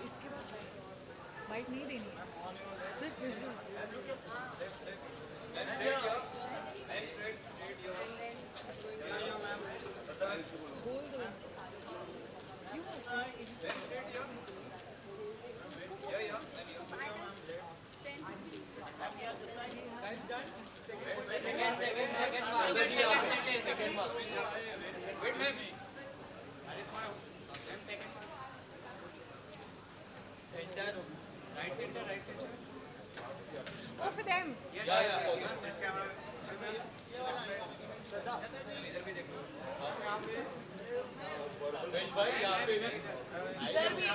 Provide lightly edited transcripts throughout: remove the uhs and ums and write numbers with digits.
इसके बाद बाइट नहीं देनी, सिर्फ विजुअल्स। बोल दो। You are Oh, for them. इधर भी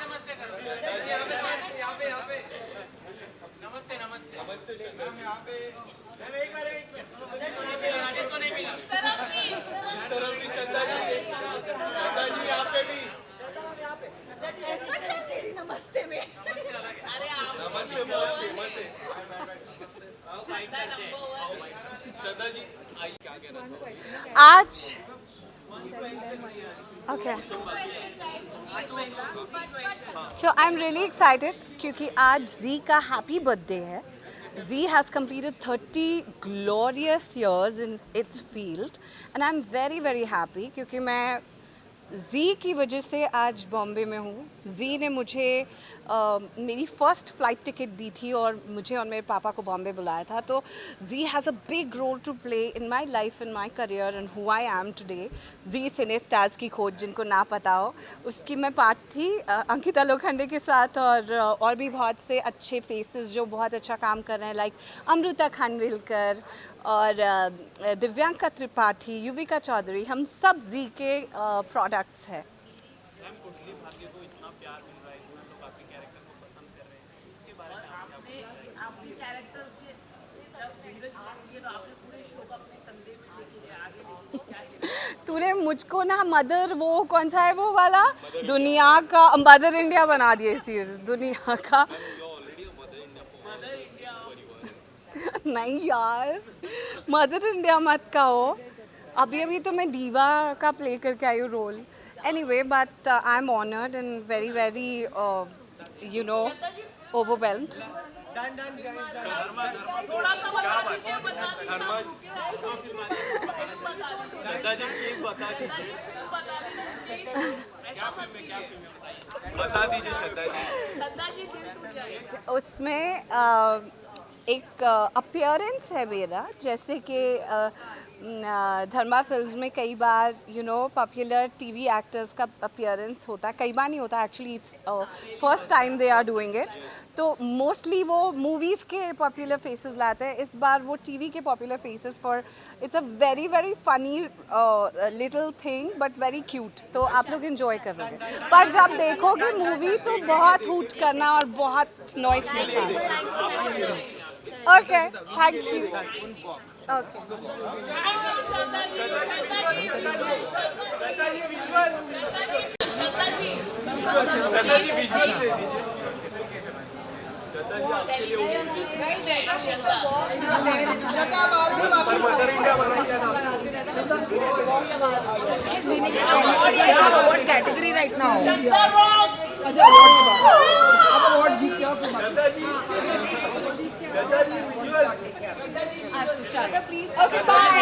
नमस्ते करो। नमस्ते नमस्ते नमस्ते मैम यहाँ पे। मैम एक बार राजेश को नहीं मिला। इस तरफ भी श्रद्धा जी यहाँ पे भी। ऐसा क्या तेरी नमस्ते में? अरे नमस्ते बहुत फेमस है। श्रद्धा जी क्या कह रहे आज okay, so I'm really excited क्योंकि आज Z का हैप्पी बर्थडे है। Z has completed 30 glorious years in its field and I'm very very happy क्योंकि मैं Z की वजह से आज बॉम्बे में हूँ। Z ने मुझे मेरी फ़र्स्ट फ़्लाइट टिकट दी थी और मुझे और मेरे पापा को बॉम्बे बुलाया था। तो Z has a big role to play in my life, in my career and who I am today. Z cine stars की खोज, जिनको ना पता हो, उसकी मैं पार्ट थी अंकिता लोखंडे के साथ और भी बहुत से अच्छे फेसेस जो बहुत अच्छा काम कर रहे हैं, लाइक अमृता खानविलकर और दिव्यांका त्रिपाठी, युविका चौधरी, हम सब Z के प्रोडक्ट्स हैं। तूने मुझको ना मदर, वो कौन सा है वो वाला, दुनिया का मदर इंडिया बना दिया सीरीज, दुनिया का। नहीं यार, मदर इंडिया मत कहो। अभी अभी तो मैं दीवा का प्ले करके आई हूँ role. Anyway, but I am honoured and very very you know overwhelmed. उसमें एक अपीयरेंस है मेरा, जैसे कि धर्मा फिल्म्स में कई बार पॉपुलर टीवी एक्टर्स का अपीयरेंस होता है, कई बार नहीं होता actually, it's first time they are doing it. तो मोस्टली वो मूवीज़ के पॉपुलर फेसेस लाते हैं, इस बार वो टीवी के popular faces for it's a very very funny little thing but very cute. तो आप लोग इन्जॉय कर रहे हैं, पर जब देखोगे मूवी तो बहुत हूट करना और बहुत नॉइस मचाना। Okay, thank you. Okay, What category right now? Okay, bye.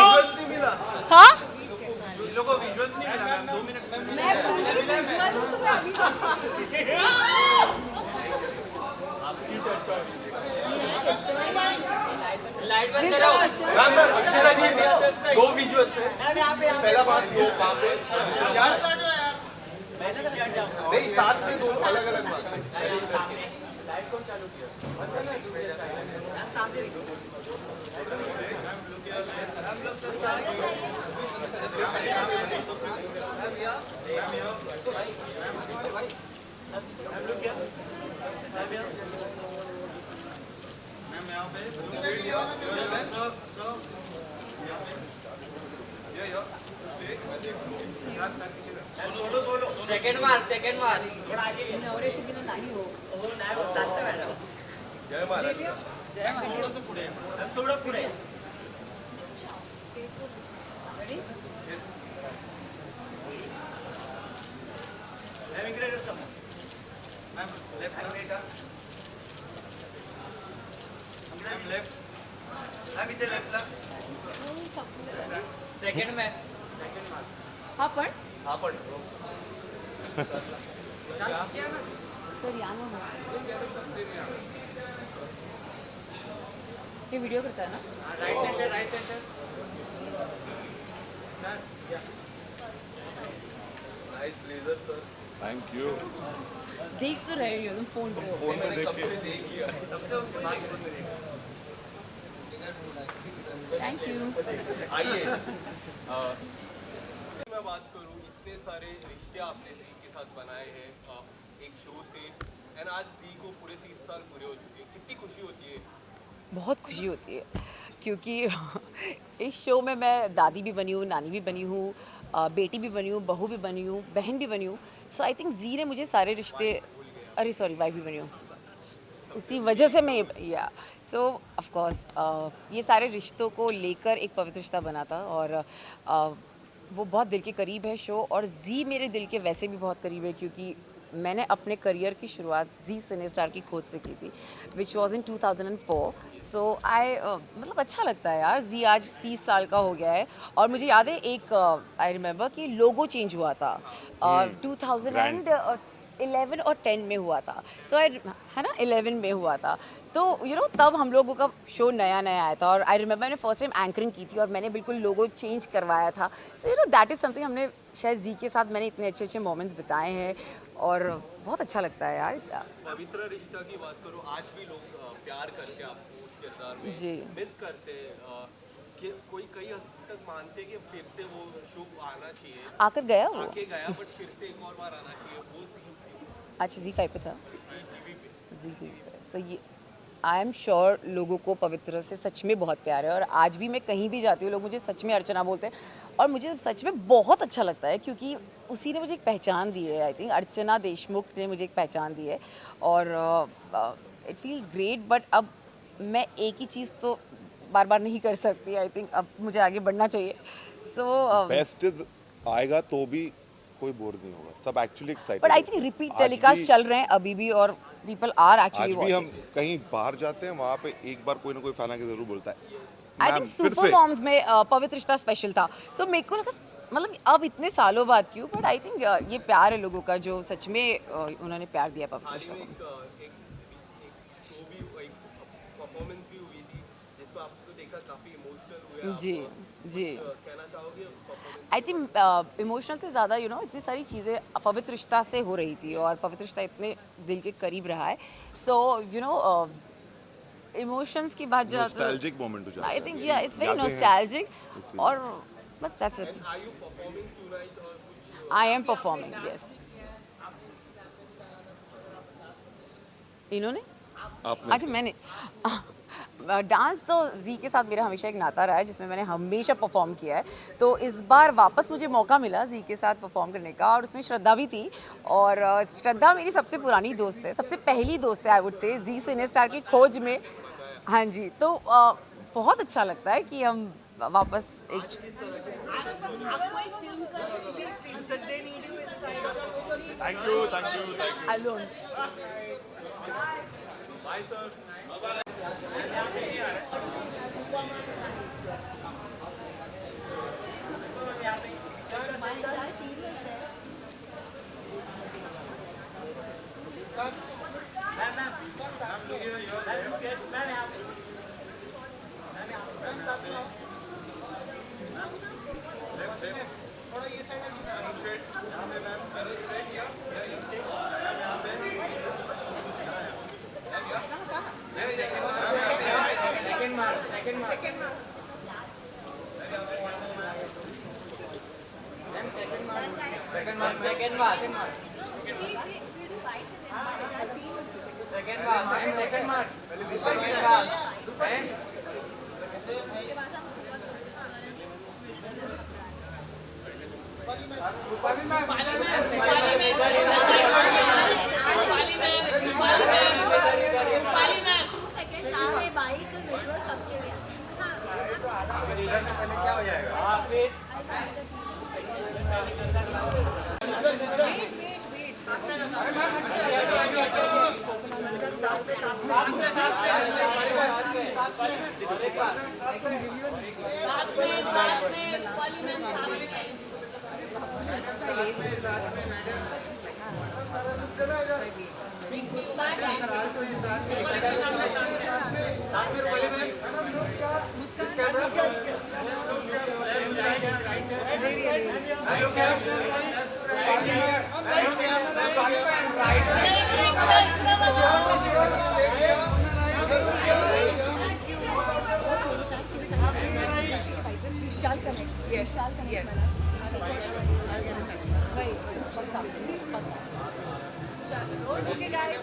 हाँ, लोगों को विजुअल्स नहीं मिला मैम, 2 मिनट में मैं विजुअल हूँ तो मैं अभी लाइट बंद करो मैम। अक्षरा जी 2 विजुअल्स है, पहला पास 2 वहाँ पे नहीं, साथ में 2 अलग अलग बात। लाइट कौन चालू किया? सामने सेकंड मार थोड़ा आगे नवऱ्याची बिना नाही हो. नाही होत, चालतं मॅडम. जय महाराज. थोडं पुढे. सेकंड में हा पण हा पण सर या ना मग. हे व्हिडिओ करताय ना. Right centre nice blazer sir. Thank you. देख तो रहे हो तुम फोन पे. फोन में देख के देख लिया. Thank you. आइए मैं बात करूं, इतने सारे रिश्ते आपने जी के साथ बनाए हैं एक शो से, एंड आज जी को पूरे 30 साल पूरे हो चुके हैं. कितनी खुशी होती है? बहुत खुशी होती है क्योंकि इस शो में मैं दादी भी बनी हूँ, नानी भी बनी हूँ, बेटी भी बनी हूँ, बहू भी बनी हूँ, बहन भी बनी हूँ. सो आई थिंक जी ने मुझे सारे रिश्ते, अरे सॉरी वाइफ भी बनी हूँ, उसी वजह से मैं या सो ऑफ कोर्स ये सारे रिश्तों को लेकर एक पवित्र रिश्ता बना था. और वो बहुत दिल के करीब है शो, और जी मेरे दिल के वैसे भी बहुत करीब है क्योंकि मैंने अपने करियर की शुरुआत जी सिने स्टार की खोज से की थी, विच वॉज इन 2004. सो आई मतलब अच्छा लगता है यार. जी आज 30 साल का हो गया है, और मुझे याद है एक आई रिमेंबर कि लोगो चेंज हुआ था 2011 और 10 में हुआ था. सो है ना 11 में हुआ था. तो यू नो तब हम लोगों का शो नया नया आया था, और आई रिमेंबर मैंने फर्स्ट टाइम एंकरिंग की थी और मैंने बिल्कुल लोगो चेंज करवाया था. So you know that is something. हमने शायद जी के साथ मैंने इतने अच्छे अच्छे मोमेंट्स बिताए हैं और बहुत अच्छा लगता है यार. पवित्र रिश्ता की बात करो, आज भी लोग प्यार करके आपको उस किरदार में जी. मिस करते हैं. कि कोई कई हद तक मानते हैं कि फिर से वो शो आना चाहिए, आकर गया वो. आके गया, बट फिर से एक और बार आना चाहिए. वो सीन अच्छा जी 5 पे था, टीवी पे. जी टी पे. तो ये आई एम श्योर लोगों को पवित्र से सच में बहुत प्यार है, और आज भी मैं कहीं भी जाती हूँ लोग मुझे सच में अर्चना बोलते हैं, और मुझे सच में बहुत अच्छा लगता है क्योंकि उसी ने मुझे एक पहचान दी है. आई थिंक अर्चना देशमुख ने मुझे एक पहचान दी है, और इट फील्स ग्रेट. बट अब मैं एक ही चीज़ तो बार बार नहीं कर सकती. आई थिंक अब मुझे आगे बढ़ना चाहिए. सो बेस्ट इज आएगा तो भी कोई बोर नहीं होगा, सब actually excited. But I think repeat telecast चल रहे हैं अभी भी, और पीपल आर आज एक्चुअली भी हम वाचिंग. कहीं बाहर जाते हैं वहाँ पे एक बार कोई ना कोई फैन आके जरूर बोलता है आई मैम, थिंक फिर सुपर से मॉम्स में पवित्र रिश्ता स्पेशल था. सो मेरे को लगा मतलब अब इतने सालों बाद क्यों, बट आई थिंक ये प्यार है लोगों का जो सच में उन्होंने प्यार दिया पवित्र हाल रिश्ता में को. एक शो भी, एक परफॉर्मेंस भी हुई थी जिसको आपको देखा काफी इमोशनल हुए आप. जी जी. कहना चाहोगे परफॉर्मेंस? आई थिंक इमोशनल से ज़्यादा यू नो इतनी सारी चीज़ें पवित्र रिश्ता से हो रही थी, और पवित्र रिश्ता इतने दिल के करीब रहा है. सो यू नो इमोशंस की बात ज़्यादा, नॉस्टैल्जिक मोमेंट हो जाता है. I think yeah it's very यादें हैं. नॉस्टैल्जिक, इसलिए. और बस that's it. Are you performing tonight और कुछ? I am performing, yes. इन्होंने आपने अच्छा मैंने डांस तो जी के साथ मेरा हमेशा एक नाता रहा है जिसमें मैंने हमेशा परफॉर्म किया है. तो इस बार वापस मुझे मौका मिला जी के साथ परफॉर्म करने का, और उसमें श्रद्धा भी थी. और श्रद्धा मेरी सबसे पुरानी दोस्त है, सबसे पहली दोस्त है I would say, ji cine star की खोज में. हाँ जी. तो बहुत अच्छा लगता है कि हम वापस एक thank you alone. Bye sir.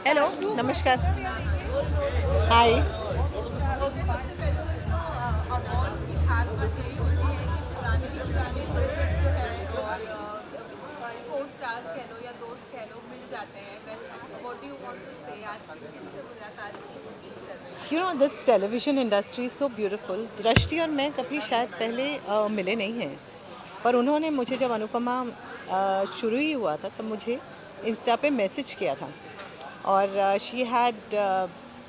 Hello नमस्कार hi you know this television industry is so beautiful. Drishti और मैं कभी शायद पहले मिले नहीं हैं, पर उन्होंने मुझे जब अनुपमा शुरू ही हुआ था तब मुझे इंस्टा पे मैसेज किया था और she had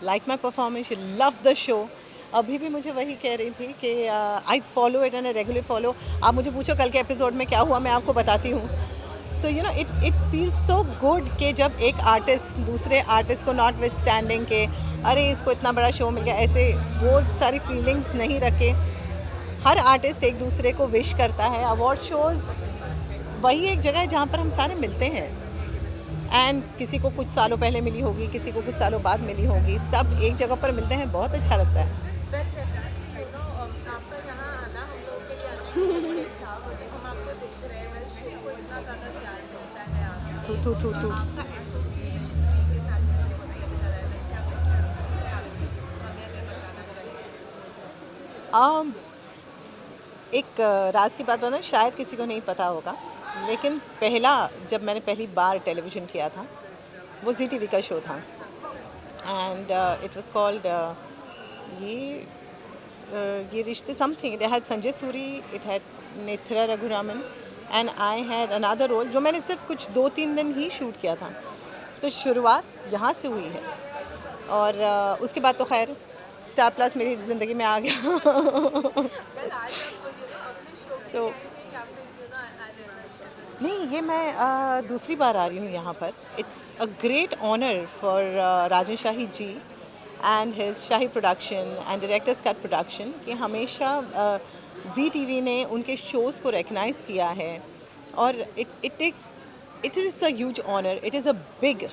like my performance, she love the show. अभी भी मुझे वही कह रही थी कि I follow it and I regular follow. आप मुझे पूछो कल के एपिसोड में क्या हुआ, मैं आपको बताती हूँ। So you know it feels so good कि जब एक आर्टिस्ट दूसरे आर्टिस्ट को नॉट विथ स्टैंडिंग के अरे इसको इतना बड़ा शो मिल गया, ऐसे वो सारी फीलिंग्स नहीं रखे। हर आर्टिस्ट एक दूसरे को विश करता है। अवार्ड शोज़ वही एक जगह है जहाँ पर हम सारे मिलते हैं एंड किसी को कुछ सालों पहले मिली होगी, किसी को कुछ सालों बाद मिली होगी, सब एक जगह पर मिलते हैं, बहुत अच्छा लगता है। थू एक राज की बात बताऊँ, शायद किसी को नहीं पता होगा, लेकिन जब मैंने पहली बार टेलीविज़न किया था वो जी टीवी का शो था and it was called Yeh Rishtey something. It had Sanjay Suri, it had Netra Raghuraman and I had another role जो मैंने सिर्फ कुछ 2-3 दिन ही शूट किया था। तो शुरुआत यहाँ से हुई है और उसके बाद तो खैर स्टार प्लस मेरी ज़िंदगी में आ गया। तो नहीं, ये मैं दूसरी बार आ रही हूँ यहाँ पर। It's a great honour for Rajan Shahi ji and his Shahi production and director's cut production कि हमेशा जी टीवी ने उनके शोज़ को रिकग्नाइज़ किया है और it is a huge honour. It is a big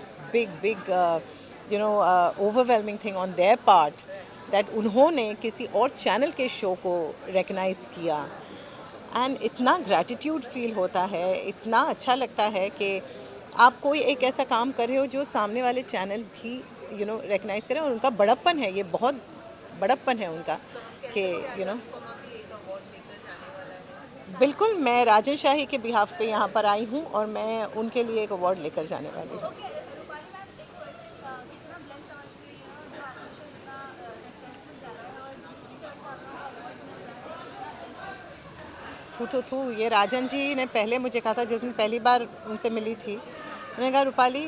you know overwhelming thing on their part that उन्होंने किसी और चैनल के शो को रिकग्नाइज़ किया एंड इतना ग्रैटिट्यूड फील होता है, इतना अच्छा लगता है कि आप कोई एक ऐसा काम कर रहे हो जो सामने वाले चैनल भी यू नो रिकग्नाइज़ करें। और उनका बड़प्पन है, ये बहुत बड़प्पन है उनका कि यू नो बिल्कुल। मैं राजन शाही के बिहाफ पे यहाँ पर आई हूँ और मैं उनके लिए एक अवार्ड लेकर जाने वाली हूँ। थू ये राजन जी ने पहले मुझे कहा था जिस दिन पहली बार उनसे मिली थी, उन्होंने कहा Rupali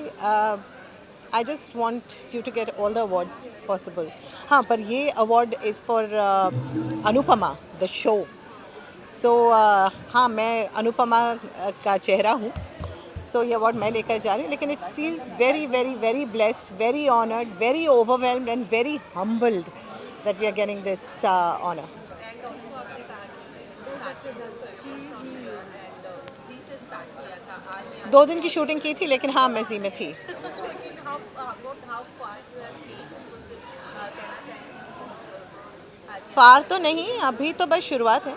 I just want you to get all the awards possible. हाँ, पर ये award is for Anupama the show. So हाँ, मैं अनुपमा का चेहरा हूँ, सो ये अवार्ड मैं लेकर जा रही हूँ। लेकिन it feels very very very blessed, very honoured, very overwhelmed and very humbled that we are getting this honour. 2 दिन की शूटिंग की थी, लेकिन हाँ मैं जी में थी। फार तो नहीं, अभी तो बस शुरुआत है।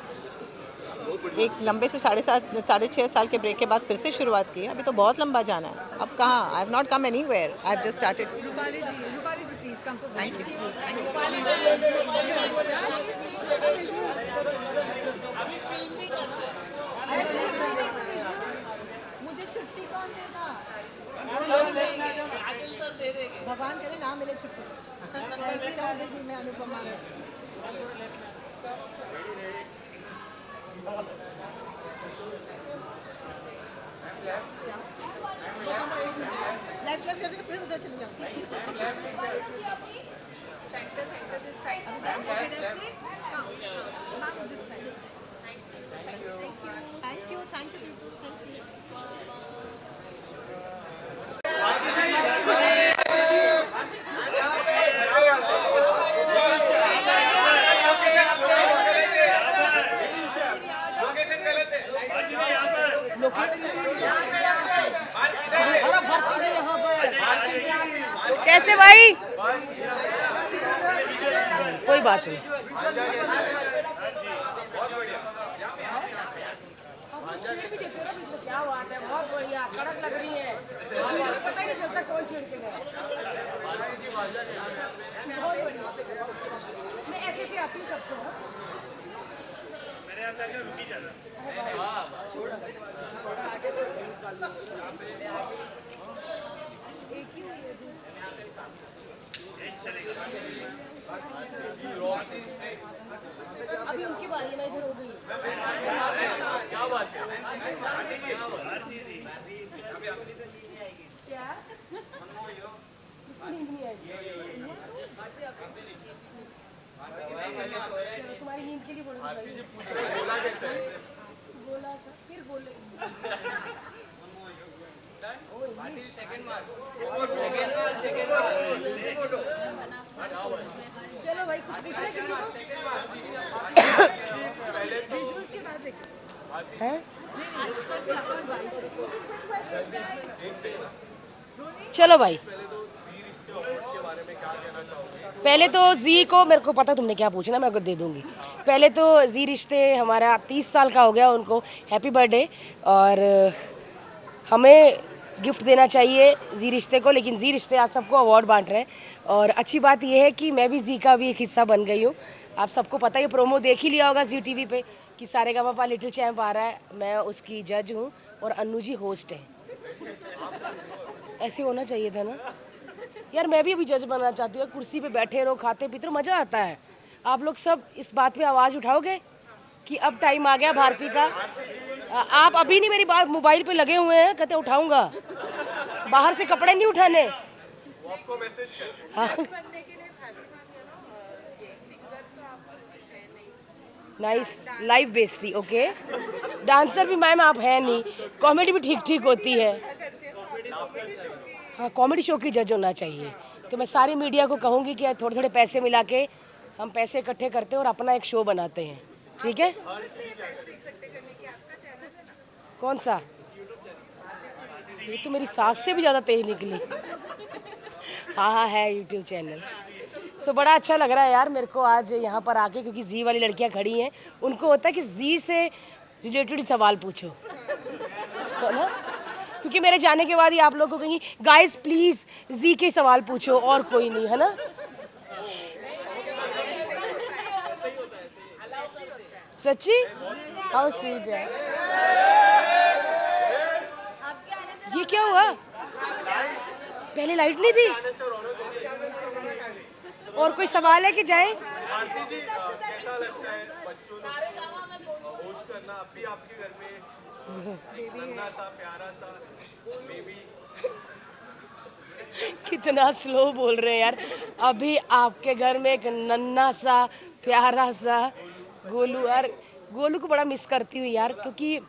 एक लंबे से 6.5 साल के ब्रेक के बाद फिर से शुरुआत की है। अभी तो बहुत लंबा जाना है। अब कहाँ, I have not come anywhere, I have just started. Rupali ji please come. Thank you. मुझे छुट्टी कौन देगा? भगवान करे ना मिले छुट्टी। ऐसी रहो बिजी में अनुपमा में। कैसे भाई? कोई बात नहीं। क्या बात है, बहुत बढ़िया, कड़क लग रही है। पता ही नहीं चलता कौन छेड़ के गया। बहुत बढ़िया। मैं ऐसे से आती हूँ सबको। मेरे यहाँ रुकी जाना। अभी उनकी बारी है, मैं इधर हो गई। क्या बात है? क्या? नींद नहीं आएगी। चलो तुम्हारी नींद के लिए बोला था, फिर बोले। चलो भाई, कुछ पूछना किसी को? विजुअल्स के बाद हैं? चलो भाई, पहले तो जी को, मेरे को पता तुमने क्या पूछना, मैं आपको दे दूंगी। पहले तो जी रिश्ते हमारा 30 साल का हो गया, उनको हैप्पी बर्थडे। और हमें गिफ्ट देना चाहिए जी रिश्ते को, लेकिन जी रिश्ते आज सबको अवार्ड बांट रहे हैं। और अच्छी बात यह है कि मैं भी जी का भी एक हिस्सा बन गई हूँ। आप सबको पता है, प्रोमो देख ही लिया होगा जी टीवी पे कि सारेगामापा लिटिल चैम्प आ रहा है। मैं उसकी जज हूँ और अन्नू जी होस्ट हैं। ऐसे होना चाहिए था ना यार, मैं भी अभी जज बनना चाहती हूँ। कुर्सी पे बैठे रहो, खाते पीते रहो, मज़ा आता है। आप लोग सब इस बात पे आवाज़ उठाओगे कि अब टाइम आ गया भारती का। आप अभी नहीं, मेरी बात मोबाइल पे लगे हुए हैं, कहते उठाऊंगा। बाहर से कपड़े नहीं उठाने। हाँ। नाइस, लाइव बेचती, ओके। डांसर भी मैम आप हैं नहीं, कॉमेडी भी ठीक ठीक होती है। हाँ, कॉमेडी शो की जज होना चाहिए। तो मैं सारी मीडिया को कहूँगी कि थोड़े थोड़े पैसे मिला के हम पैसे इकट्ठे करते हैं और अपना एक शो बनाते हैं, ठीक है? कौन सा? ये तो मेरी सास से भी ज़्यादा तेज निकली। हाँ हाँ, है यूट्यूब चैनल। सो बड़ा अच्छा लग रहा है यार मेरे को आज यहाँ पर आके, क्योंकि जी वाली लड़कियाँ खड़ी हैं। उनको होता है कि जी से रिलेटेड सवाल पूछो, है ना? क्योंकि मेरे जाने के बाद ही आप लोगों को कहेंगी गाइस प्लीज जी के सवाल पूछो, और कोई नहीं, है ना? सच्ची? हाउ स्वीट है। ये क्या हुआ? पहले लाइट नहीं थी। और कोई सवाल है कि जाए? भारती जी, कैसा लगता है बच्चों को होस्ट करना? अब भी आपके घर में नन्हा सा प्यारा सा बेबी। कितना स्लो बोल रहे हैं यार। अभी आपके घर में एक नन्हा सा प्यारा सा गोलू। यार गोलू को बड़ा मिस करती हूँ यार, क्योंकि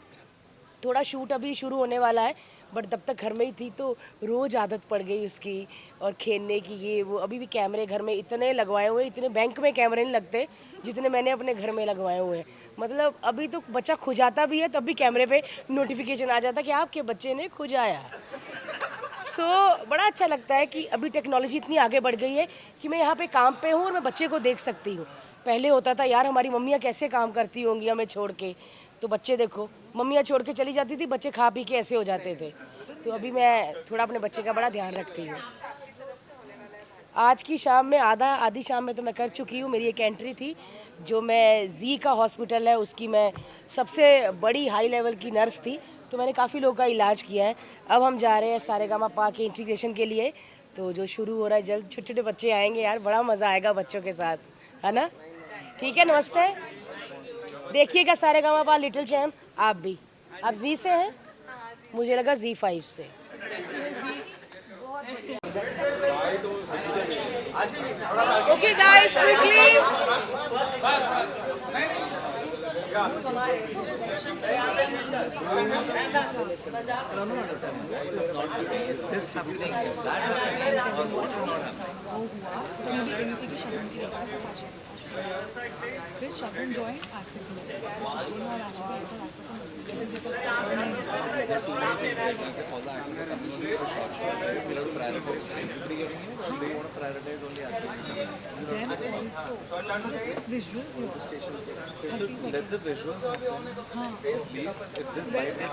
थोड़ा शूट अभी शुरू होने वाला है, बट तब तक घर में ही थी तो रोज़ आदत पड़ गई उसकी और खेलने की, ये वो। अभी भी कैमरे घर में इतने लगवाए हुए, इतने बैंक में कैमरे नहीं लगते जितने मैंने अपने घर में लगवाए हुए हैं। मतलब अभी तो बच्चा खुजाता भी है तब भी कैमरे पे नोटिफिकेशन आ जाता कि आपके बच्चे ने खुजाया। बड़ा अच्छा लगता है कि अभी टेक्नोलॉजी इतनी आगे बढ़ गई है कि मैं यहाँ पे काम पे हूँ और मैं बच्चे को देख सकती हूँ। पहले होता था यार हमारी मम्मियाँ कैसे काम करती होंगी हमें छोड़ के, तो बच्चे देखो, मम्मियाँ छोड़ के चली जाती थी, बच्चे खा पी के ऐसे हो जाते थे। तो अभी मैं थोड़ा अपने बच्चे का बड़ा ध्यान रखती हूँ। आज की शाम में आधी शाम में तो मैं कर चुकी हूँ। मेरी एक एंट्री थी जो मैं जी का हॉस्पिटल है उसकी मैं सबसे बड़ी हाई लेवल की नर्स थी, तो मैंने काफ़ी लोगों का इलाज किया है। अब हम जा रहे हैं सारेगामापा के इंटीग्रेशन के लिए, तो जो शुरू हो रहा है जल्द। छोटे छोटे बच्चे आएंगे यार, बड़ा मज़ा आएगा बच्चों के साथ, है ना? ठीक है, नमस्ते। देखिएगा सारेगामापा लिटिल चैम्प। आप भी, आप जी से हैं? मुझे लगा Z5 से। Okay, guys, quickly. फिर शबनम जॉइन आजकल की शबनम और आजकल Let the visuals happen. At least if this vibe is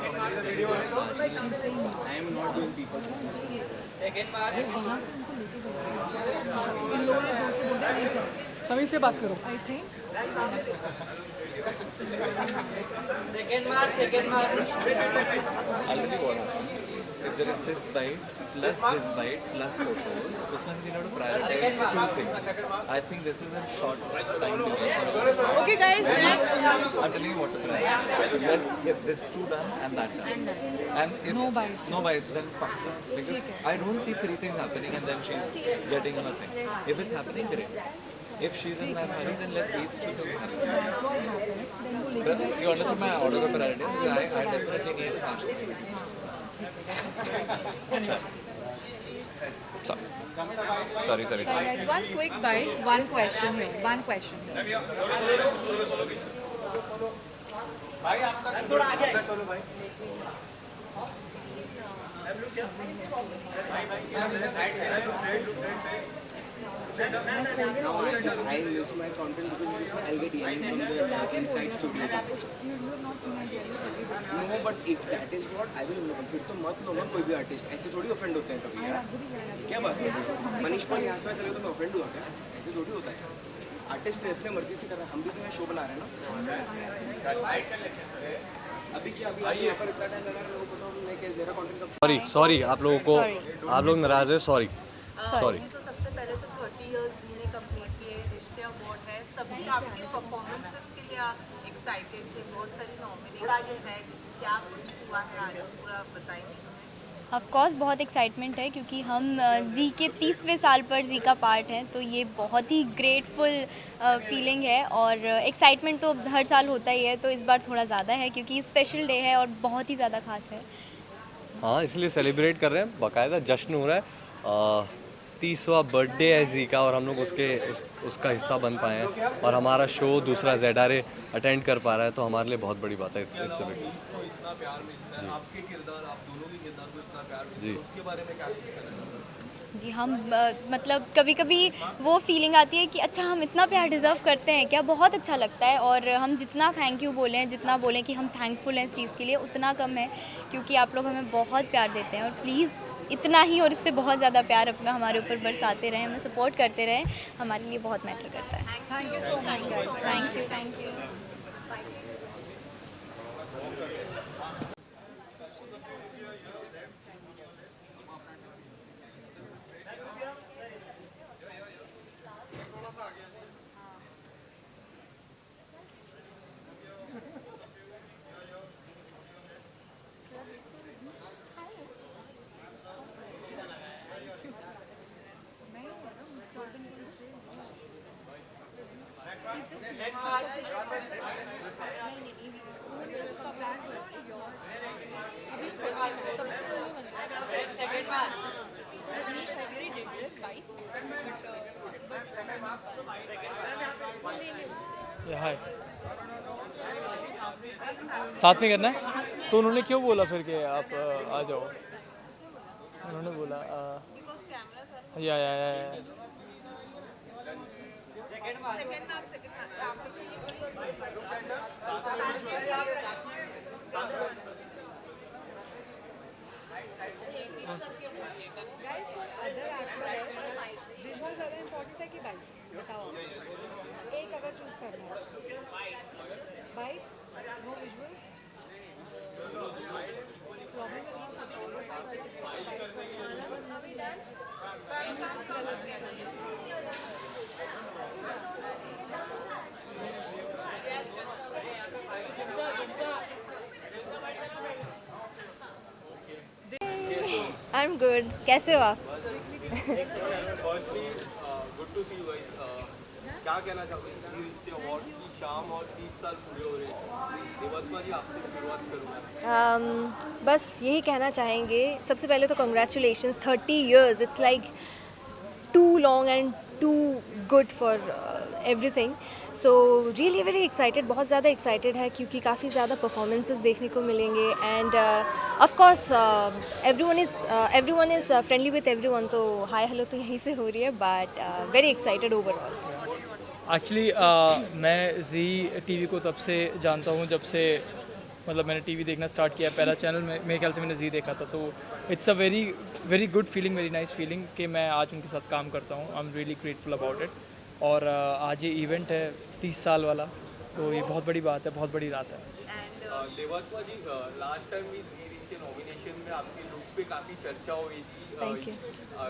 I am not doing people. तभी से बात करो. I think Already what happens? If there is this vibe plus this vibe plus photos, उसमें से we have to prioritize two things. I think this is a short time duration. Okay, guys, next. I'm telling you what to prioritize. Let's get this two done and that done. And if No bites. no bites, then fuck her. Because I don't see three things happening and then she's getting her thing. If it's happening, great. If she's in that hurry, then let these two things happen. that's what happened. Then वो But you understand my order of priority? I definitely need to match. Sorry. Sorry guys, one quick bite, one question here, one question here. I miss my content because I'll get yelled from the inside studio. No, but if that is what I will know, फिर तो मत लो ना कोई भी artist, ऐसे थोड़ी offend होते हैं कभी यार. क्या बात है? मनीष पाल यहाँ से चले तो मैं ऑफेंड हुआ क्या? ऐसे थोड़ी होता है. आर्टिस्ट अपने मर्जी से कर रहा है, हम भी तो यहाँ शो बना रहे हैं ना. अभी क्या अभी यहाँ पर इतना टाइम लगा रहे हो, बताओ मैं मेरा कंटेंट कब. सॉरी आप लोगों को आप लोग नाराज है. सॉरी. सबसे पहले तो 30 इयर्स मैंने कंप्लीट किए. रिश्ते अवार्ड है, सभी आपके परफॉर्मेंसेस के लिए एक्साइटेड थे. बहुत सारी नॉमिनेशन है. क्या कुछ हुआ है आज पूरा बताएंगे हमें. ऑफ कोर्स बहुत एक्साइटमेंट है क्योंकि हम जी के 30वें साल पर जी का पार्ट हैं, तो ये बहुत ही ग्रेटफुल फीलिंग है. और एक्साइटमेंट तो हर साल होता ही है, तो इस बार थोड़ा ज़्यादा है क्योंकि स्पेशल डे है और बहुत ही ज़्यादा खास है. हाँ, इसलिए सेलिब्रेट कर रहे हैं. बाकायदा जश्न हो रहा है. 30वां बर्थडे है जी का और हम लोग उसका हिस्सा बन पाए हैं और हमारा शो दूसरा ZRA अटेंड कर पा रहा है, तो हमारे लिए बहुत बड़ी बात है. It's big. तो इतना प्यार मिलता है, आपके किरदार, आप दोनों के किरदार को इतना प्यार मिलता है, जी. उसके बारे में क्या कहना है? जी हम मतलब कभी कभी वो फीलिंग आती है कि अच्छा हम इतना प्यार डिज़र्व करते हैं क्या. बहुत अच्छा लगता है और हम जितना थैंक यू बोलें, जितना बोलें कि हम थैंकफुल हैं इस चीज़ के लिए, उतना कम है क्योंकि आप लोग हमें बहुत प्यार देते हैं. और प्लीज़ इतना ही और इससे बहुत ज़्यादा प्यार अपना हमारे ऊपर बरसाते रहें, हमें सपोर्ट करते रहें. हमारे लिए बहुत मैटर करता है. Thank you so much. Thank you. Hi साथ में करना है. तो उन्होंने क्यों बोला फिर कि आप आ जाओ? उन्होंने बोला या इम्पोर्टेंट है कि बाइट्स बताओ. एक अगर चूज करना है, bites, no visuals. I am good. कैसे हो आप? Firstly good to see you guys. क्या कहना चाहोगे जी रिश्ते अवार्ड की शाम और 30 साल पूरे हो रहे हैं. देवात्मा जी आपसे शुरुआत करूँगा. बस यही कहना चाहेंगे. सबसे पहले तो congratulations 30 years. It's like too long and too good for everything. So really very excited, बहुत ज़्यादा excited है क्योंकि काफ़ी ज़्यादा performances देखने को मिलेंगे and of course everyone is friendly with everyone. तो hi hello तो यहीं से हो रही है but very excited overall. Actually मैं जी टीवी को तब से जानता हूँ जब से मतलब मैंने टीवी देखना स्टार्ट किया. पहला चैनल में मेरे ख्याल से मैंने जी देखा था. तो it's a very very good feeling, very nice feeling कि मैं आज उनके साथ काम करता हूँ. I am really grateful about it. और आज ये इवेंट है 30 साल वाला, तो ये बहुत बड़ी बात है, बहुत बड़ी रात है. देवात्मा जी लास्ट टाइम भी जी रिश्ते नॉमिनेशन में आपके लुक पे काफ़ी चर्चा हुई थी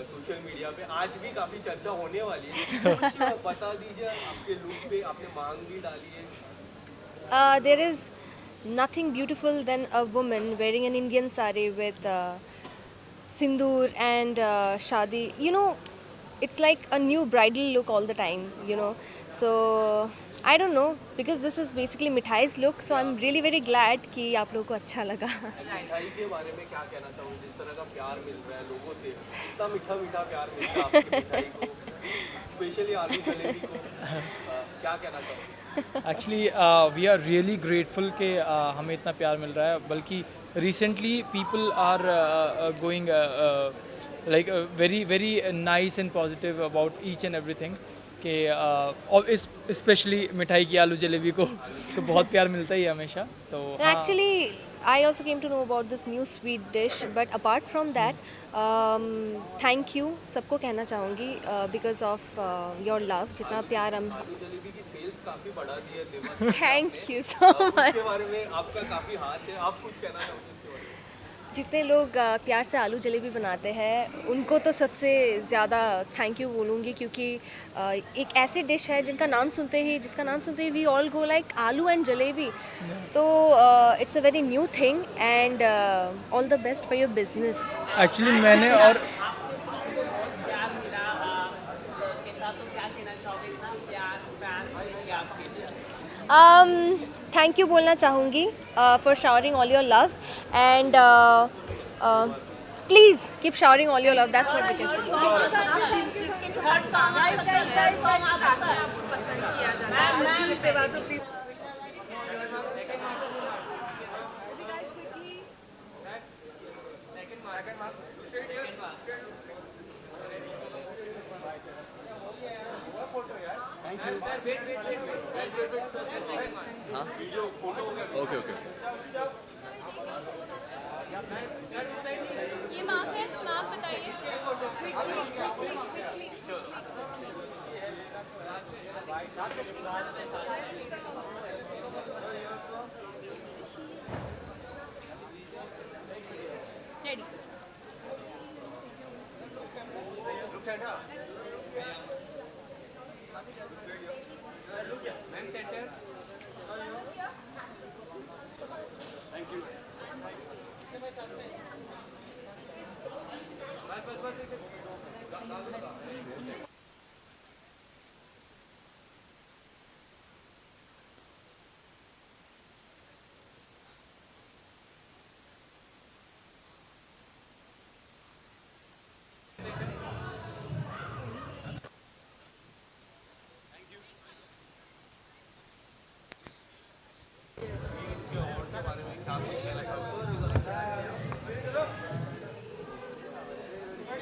सोशल मीडिया पे. आज भी काफ़ी चर्चा होने वाली है. कुछ बता दीजिए आपके लुक पे. आपने मांग भी डाली है. There is nothing beautiful than a woman wearing an Indian sari with sindoor and shadi. You know, it's like a new bridal look all the time, you know. So I don't know, because this is basically Mithai's look, so I'm really very glad कि आप लोगों को अच्छा लगा. मिठाई के बारे में क्या कहना चाहोगे? जिस तरह का प्यार मिल रहा है लोगों से, इतना मीठा मीठा प्यार मिल रहा है आपकी मिठाई को, स्पेशली आलू जलेबी को, क्या कहना चाहोगे? Actually we are really grateful कि हमें इतना प्यार मिल रहा है. बल्कि recently people are going like very very nice and positive about each and everything कि और स्पेशली मिठाई की आलू जलेबी को तो बहुत प्यार मिलता ही है हमेशा. तो Actually, I also came to know about this new sweet dish, but apart from that, thank you सबको कहना चाहूँगी because of your love. जितना प्यार हम आलू जलेबी की सेल्स काफ़ी बढ़ा दी है देवात्मा. Thank you so much. इसके बारे में आपका काफ़ी हाथ है. आप कुछ कहना चाहोगे इसके बारे में? जितने लोग प्यार से आलू जलेबी बनाते हैं उनको तो सबसे ज़्यादा थैंक यू बोलूँगी, क्योंकि एक ऐसी डिश है जिसका नाम सुनते ही we all go like aloo and jalebi. तो it's a very new thing and all the best for your business. Actually मैंने और थैंक यू बोलना चाहूँगी for showering all your love and please keep showering all your love. That's what we can say. Okay okay. ये mark है, mark बताइए. Ready.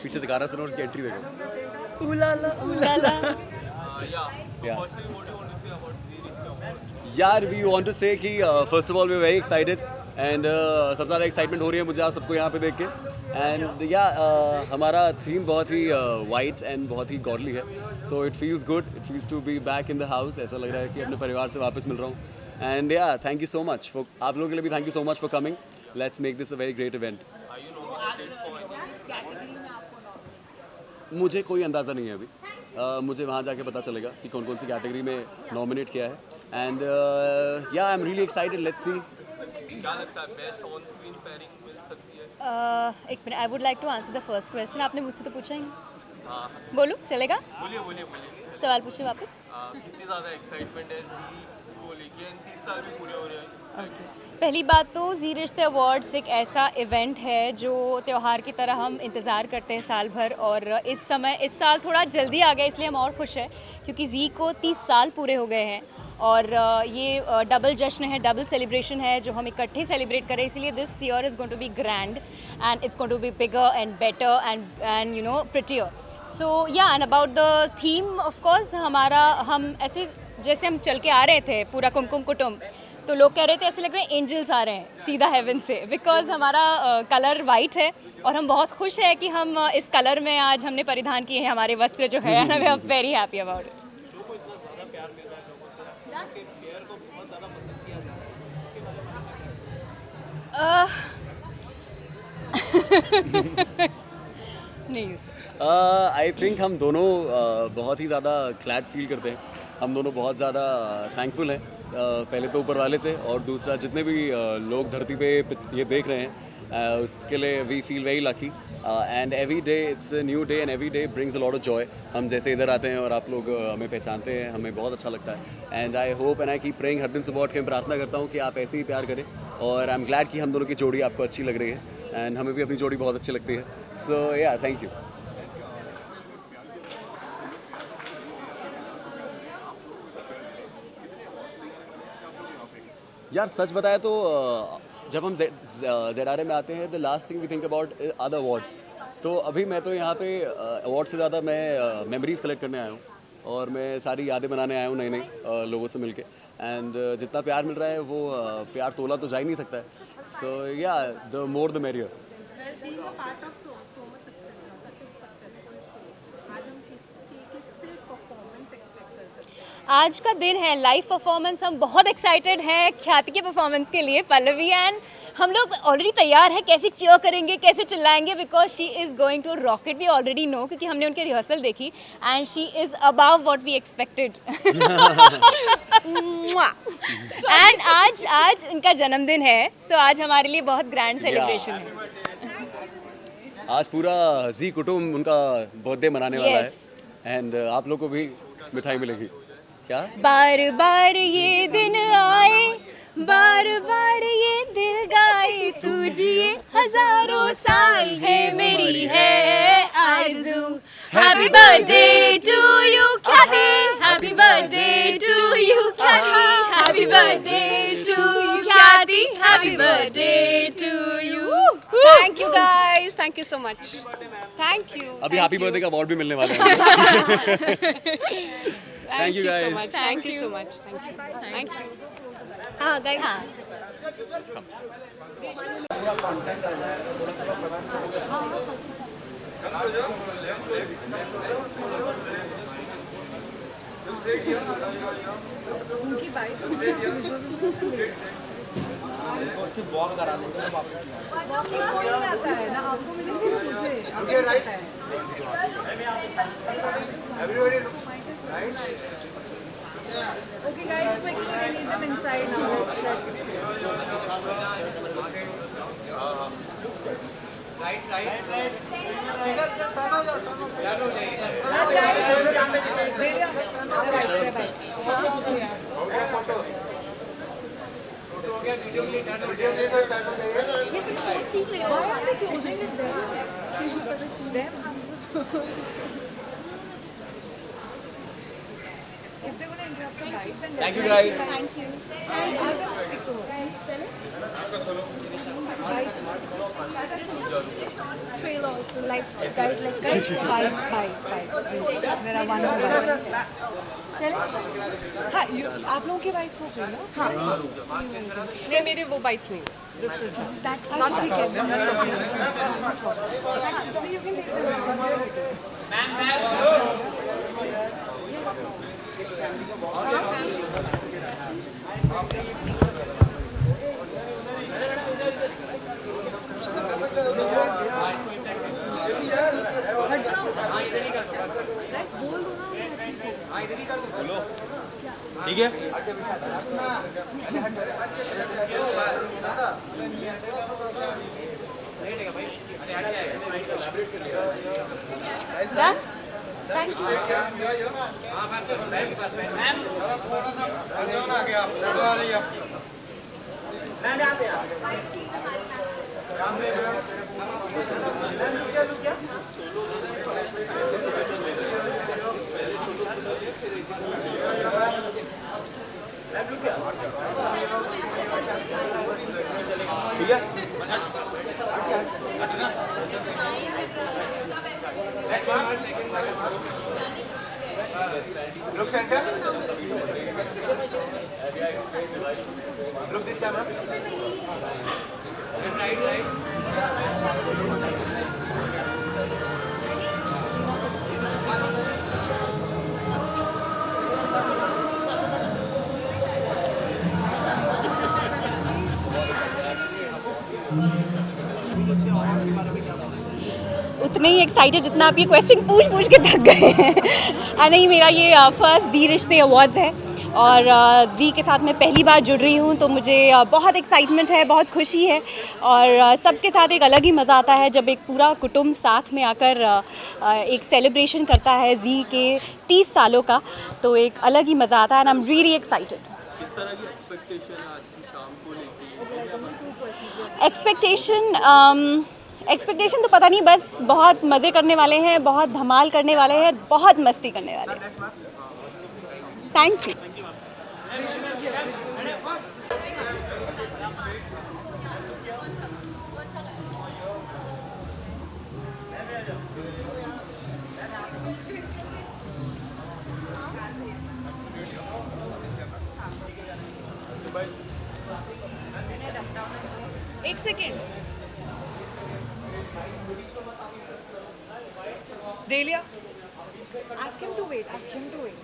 पीछे से गाना सुनो और उसकी एंट्री देखो. उलाला उलाला. यार वी वांट टू से कि first of all we are very excited and सबसे ज़्यादा एक्साइटमेंट हो रही है मुझे आप सबको यहाँ पे देख के. एंड या हमारा थीम बहुत ही वाइट एंड बहुत ही गॉडली है. So it feels good, it feels to be back in the house. ऐसा लग रहा है कि अपने परिवार से वापस मिल रहा हूँ. एंड या thank you so much for आप लोगों के लिए भी. Thank you so much for coming. Let's make this a very great event. मुझे कोई अंदाज़ा नहीं है अभी. मुझे वहाँ जाके पता चलेगा कि कौन कौन सी कैटेगरी में नॉमिनेट किया है. And yeah I am really excited. Let's see. क्या लगता है बेस्ट ऑन स्क्रीन पेयरिंग मिल सकती है? एक minute, I would like to answer the first question. आपने मुझसे तो पूछा ही नहीं. बोलूँ, चलेगा? बोलिए बोलिए बोलिए. सवाल पूछे वापस. कितनी ज़्यादा एक्साइटमेंट है जी को लेके, 30 साल भी पूरे हो रहे हैं. ओके. पहली बात तो जी रिश्ते अवार्ड्स एक ऐसा इवेंट है जो त्यौहार की तरह हम इंतज़ार करते हैं साल भर, और इस साल थोड़ा जल्दी आ गया, इसलिए हम और खुश हैं क्योंकि जी को 30 साल पूरे हो गए हैं. और ये डबल जश्न है, डबल सेलिब्रेशन है जो हम इकट्ठे सेलिब्रेट करें, इसलिए this year is going to be grand and it's going to be bigger and better and you know prettier. So yeah, and about the theme of course हम ऐसे जैसे हम चल के आ रहे थे पूरा कुमकुम कुटुम, तो लोग कह रहे थे ऐसे लग रहे हैं एंजल्स आ रहे हैं सीधा हेवन से, बिकॉज हमारा कलर वाइट है और हम बहुत खुश हैं कि हम इस कलर में आज हमने परिधान किए हैं हमारे वस्त्र जो है, and I am very happy about it. नहीं, आई थिंक हम दोनों बहुत ही ज़्यादा ग्लैड फील करते हैं. हम दोनों बहुत ज़्यादा थैंकफुल हैं, पहले तो ऊपर वाले से, और दूसरा जितने भी लोग धरती पे ये देख रहे हैं उसके लिए we feel very lucky. And every day it's a new day and every day brings a lot of joy. हम जैसे इधर आते हैं और आप लोग हमें पहचानते हैं, हमें बहुत अच्छा लगता है. And I hope and I keep praying, हर दिन सुबह उठ के मैं प्रार्थना करता हूँ कि आप ऐसे ही प्यार करें, और आई एम ग्लैड कि हम दोनों की जोड़ी आपको अच्छी लग रही है एंड हमें भी अपनी जोड़ी बहुत अच्छी लगती है. सो या, थैंक यू. यार सच बताया तो जब हम ZRA में आते हैं, the last thing we think about are the awards. तो अभी मैं तो यहाँ पे अवार्ड से ज़्यादा मैं मेमोरीज़ कलेक्ट करने आया हूँ, और मैं सारी यादें बनाने आया हूँ नई नई लोगों से मिलके. एंड जितना प्यार मिल रहा है वो प्यार तोला तो जा ही नहीं सकता है. सो या, द मोर द मेरियर. आज का दिन है लाइव परफॉर्मेंस. हम बहुत एक्साइटेड हैं ख्याति के परफॉर्मेंस के लिए, पल्लवी, एंड हम लोग ऑलरेडी तैयार हैं कैसे चीयर करेंगे, कैसे चिल्लाएंगे, because she is going to rock it. We already know क्योंकि हमने उनकी रिहर्सल देखी, and she is above what we expected. And आज उनका जन्मदिन है, सो आज हमारे लिए बहुत ग्रैंड सेलिब्रेशन है. आज पूरा जी कुटुंब उनका बर्थडे मनाने वाला है, एंड आप लोग को भी मिठाई मिलेगी. क्या? बार बार ये दिन आए, बार बार ये दिल गाए, तू जिए हजारों साल है मेरी है आरज़ू. Happy birthday to you Khyati, happy birthday to you Khyati, happy birthday to Khyati, happy birthday to you. Thank you guys, thank you so much. Thank you. अभी हैप्पी बर्थडे का अवार्ड भी मिलने वाला है. Thank you guys. so much. Thank you so much. Thank you. Thank you. हाँ guys. उनकी bike walk करा लेंगे आता है ना, आपको मिलेंगे मुझे. Right. Everybody right? Okay guys, quickly I need them inside now. Let's. Thank you guys. Thank you. Trail also. Lights. Guys, let's go. Spikes. There are one more bite. चले? हाँ, आप लोगों की बाइट्स हो गई ना? हाँ. नहीं, मेरे वो बाइट्स नहीं. This is done. Not ठीक है. That's okay. So you can take them. ठीक है. Look center. Look this camera. Right. उतने ही एक्साइटेड जितना आप ये क्वेश्चन पूछ के थक गए हैं। नहीं, मेरा ये फर्स्ट जी रिश्ते अवार्ड्स है और जी के साथ मैं पहली बार जुड़ रही हूँ, तो मुझे बहुत एक्साइटमेंट है, बहुत खुशी है और सबके साथ एक अलग ही मज़ा आता है जब एक पूरा कुटुंब साथ में आकर एक सेलिब्रेशन करता है जी के 30 सालों का, तो एक अलग ही मज़ा आता है and I am really excited. किस तरह की एक्सपेक्टेशन है आज की शाम को लेके? एक्सपेक्टेशन तो पता नहीं, बस बहुत मज़े करने वाले हैं, बहुत धमाल करने वाले हैं, बहुत मस्ती करने वाले हैं। Thank you. एक second Delia, ask him to wait. Ask him to wait.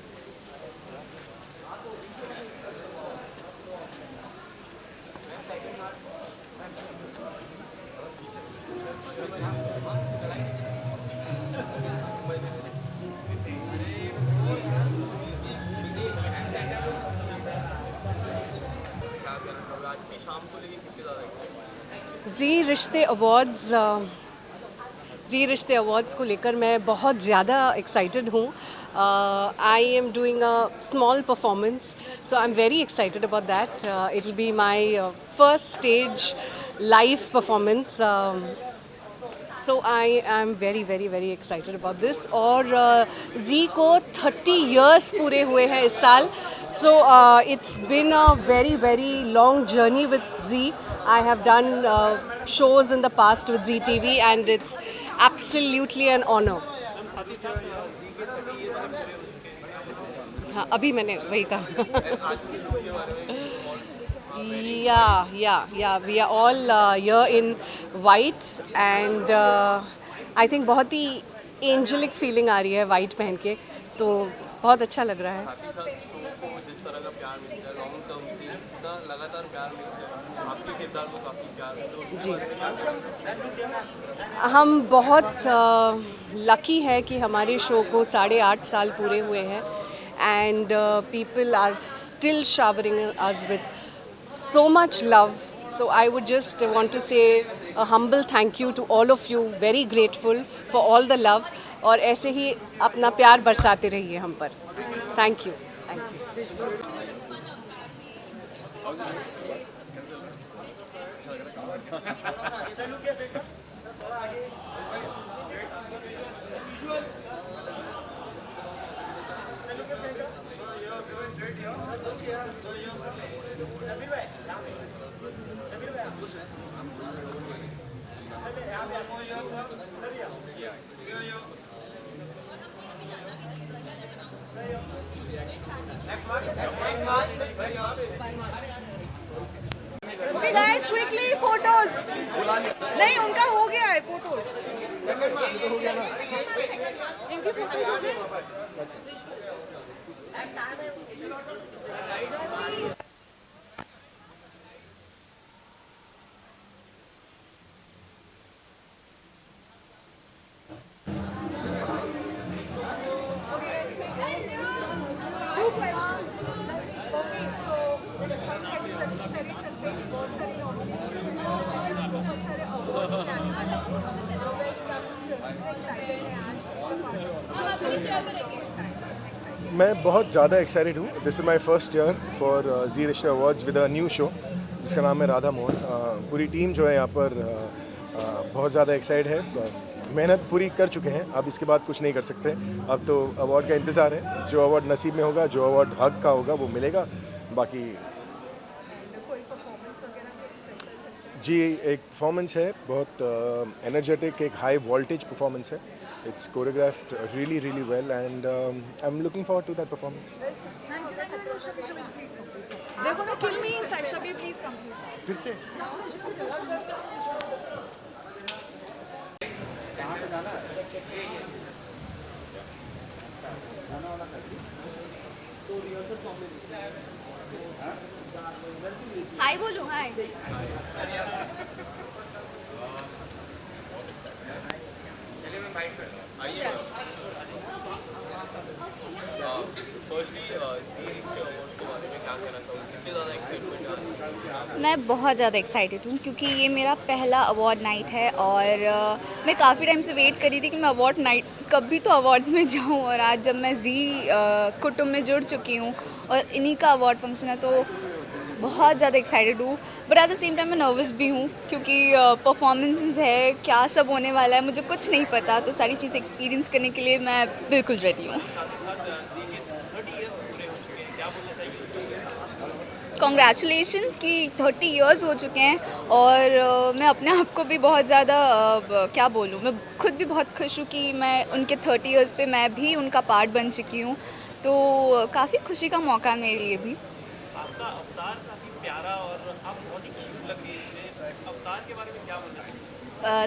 Zee Rishtey awards को लेकर मैं बहुत ज़्यादा एक्साइटेड हूँ। I am doing a small performance, so I am very excited about that. It will be my first stage live performance, so I am very very very excited about this. और जी को 30 years पूरे हुए हैं इस साल, so it's been a very very long journey with Zee. I have done shows in the past with Zee TV and it's absolutely an honor. हाँ, अभी मैंने वही कहा। Yeah, we are all here in white and I think बहुत ही angelic feeling आ रही है white पहन के, तो बहुत अच्छा लग रहा है। जी, हम बहुत लकी है कि हमारे शो को 8.5 साल पूरे हुए हैं and people are still showering us with so much love. So I would just want to say a humble thank you to all of you. Very grateful for all the love. और ऐसे ही अपना प्यार बरसाते रहिए हम पर. Thank you. Thank you. Okay guys, quickly photos. नहीं, उनका हो गया है photos. इनकी photos हो गई. मैं बहुत ज़्यादा एक्साइटेड हूँ. This is my first year for Zee Rishtey awards with a new show जिसका नाम है राधा मोहन. पूरी टीम जो है यहाँ पर बहुत ज़्यादा एक्साइटेड है. मेहनत पूरी कर चुके हैं, अब इसके बाद कुछ नहीं कर सकते. अब तो अवार्ड का इंतज़ार है. जो अवार्ड नसीब में होगा, जो अवार्ड हक का होगा वो मिलेगा. बाकी जी एक परफॉर्मेंस है, बहुत एनर्जेटिक, एक हाई वोल्टेज परफॉर्मेंस है. It's choreographed really, really well, and I'm looking forward to that performance. देखो ना, kill me inside. Shabir, please come. फिर से हाय बोलो हाय. मैं बहुत ज़्यादा एक्साइटेड हूँ क्योंकि ये मेरा पहला अवार्ड नाइट है और मैं काफ़ी टाइम से वेट करी थी कि मैं अवार्ड नाइट कभी तो अवार्ड्स में जाऊँ. और आज जब मैं जी कुटुंब में जुड़ चुकी हूँ और इन्हीं का अवार्ड फंक्शन है तो बहुत ज़्यादा एक्साइटेड हूँ. But at the same time मैं नर्वस भी हूँ क्योंकि परफॉर्मेंसेस है, क्या सब होने वाला है मुझे कुछ नहीं पता. तो सारी चीज़ें एक्सपीरियंस करने के लिए मैं बिल्कुल रेडी हूँ. कॉन्ग्रेचुलेशंस कि 30 इयर्स हो चुके हैं और मैं अपने आप को भी बहुत ज़्यादा क्या बोलूँ, मैं खुद भी बहुत खुश हूँ कि मैं उनके 30 इयर्स पे मैं भी उनका पार्ट बन चुकी हूँ. तो काफ़ी खुशी का मौका है मेरे लिए भी. आपका अवतार काफी प्यारा और आप बहुत ही क्यूट लग रही है. अवतार के बारे में क्या बोलना?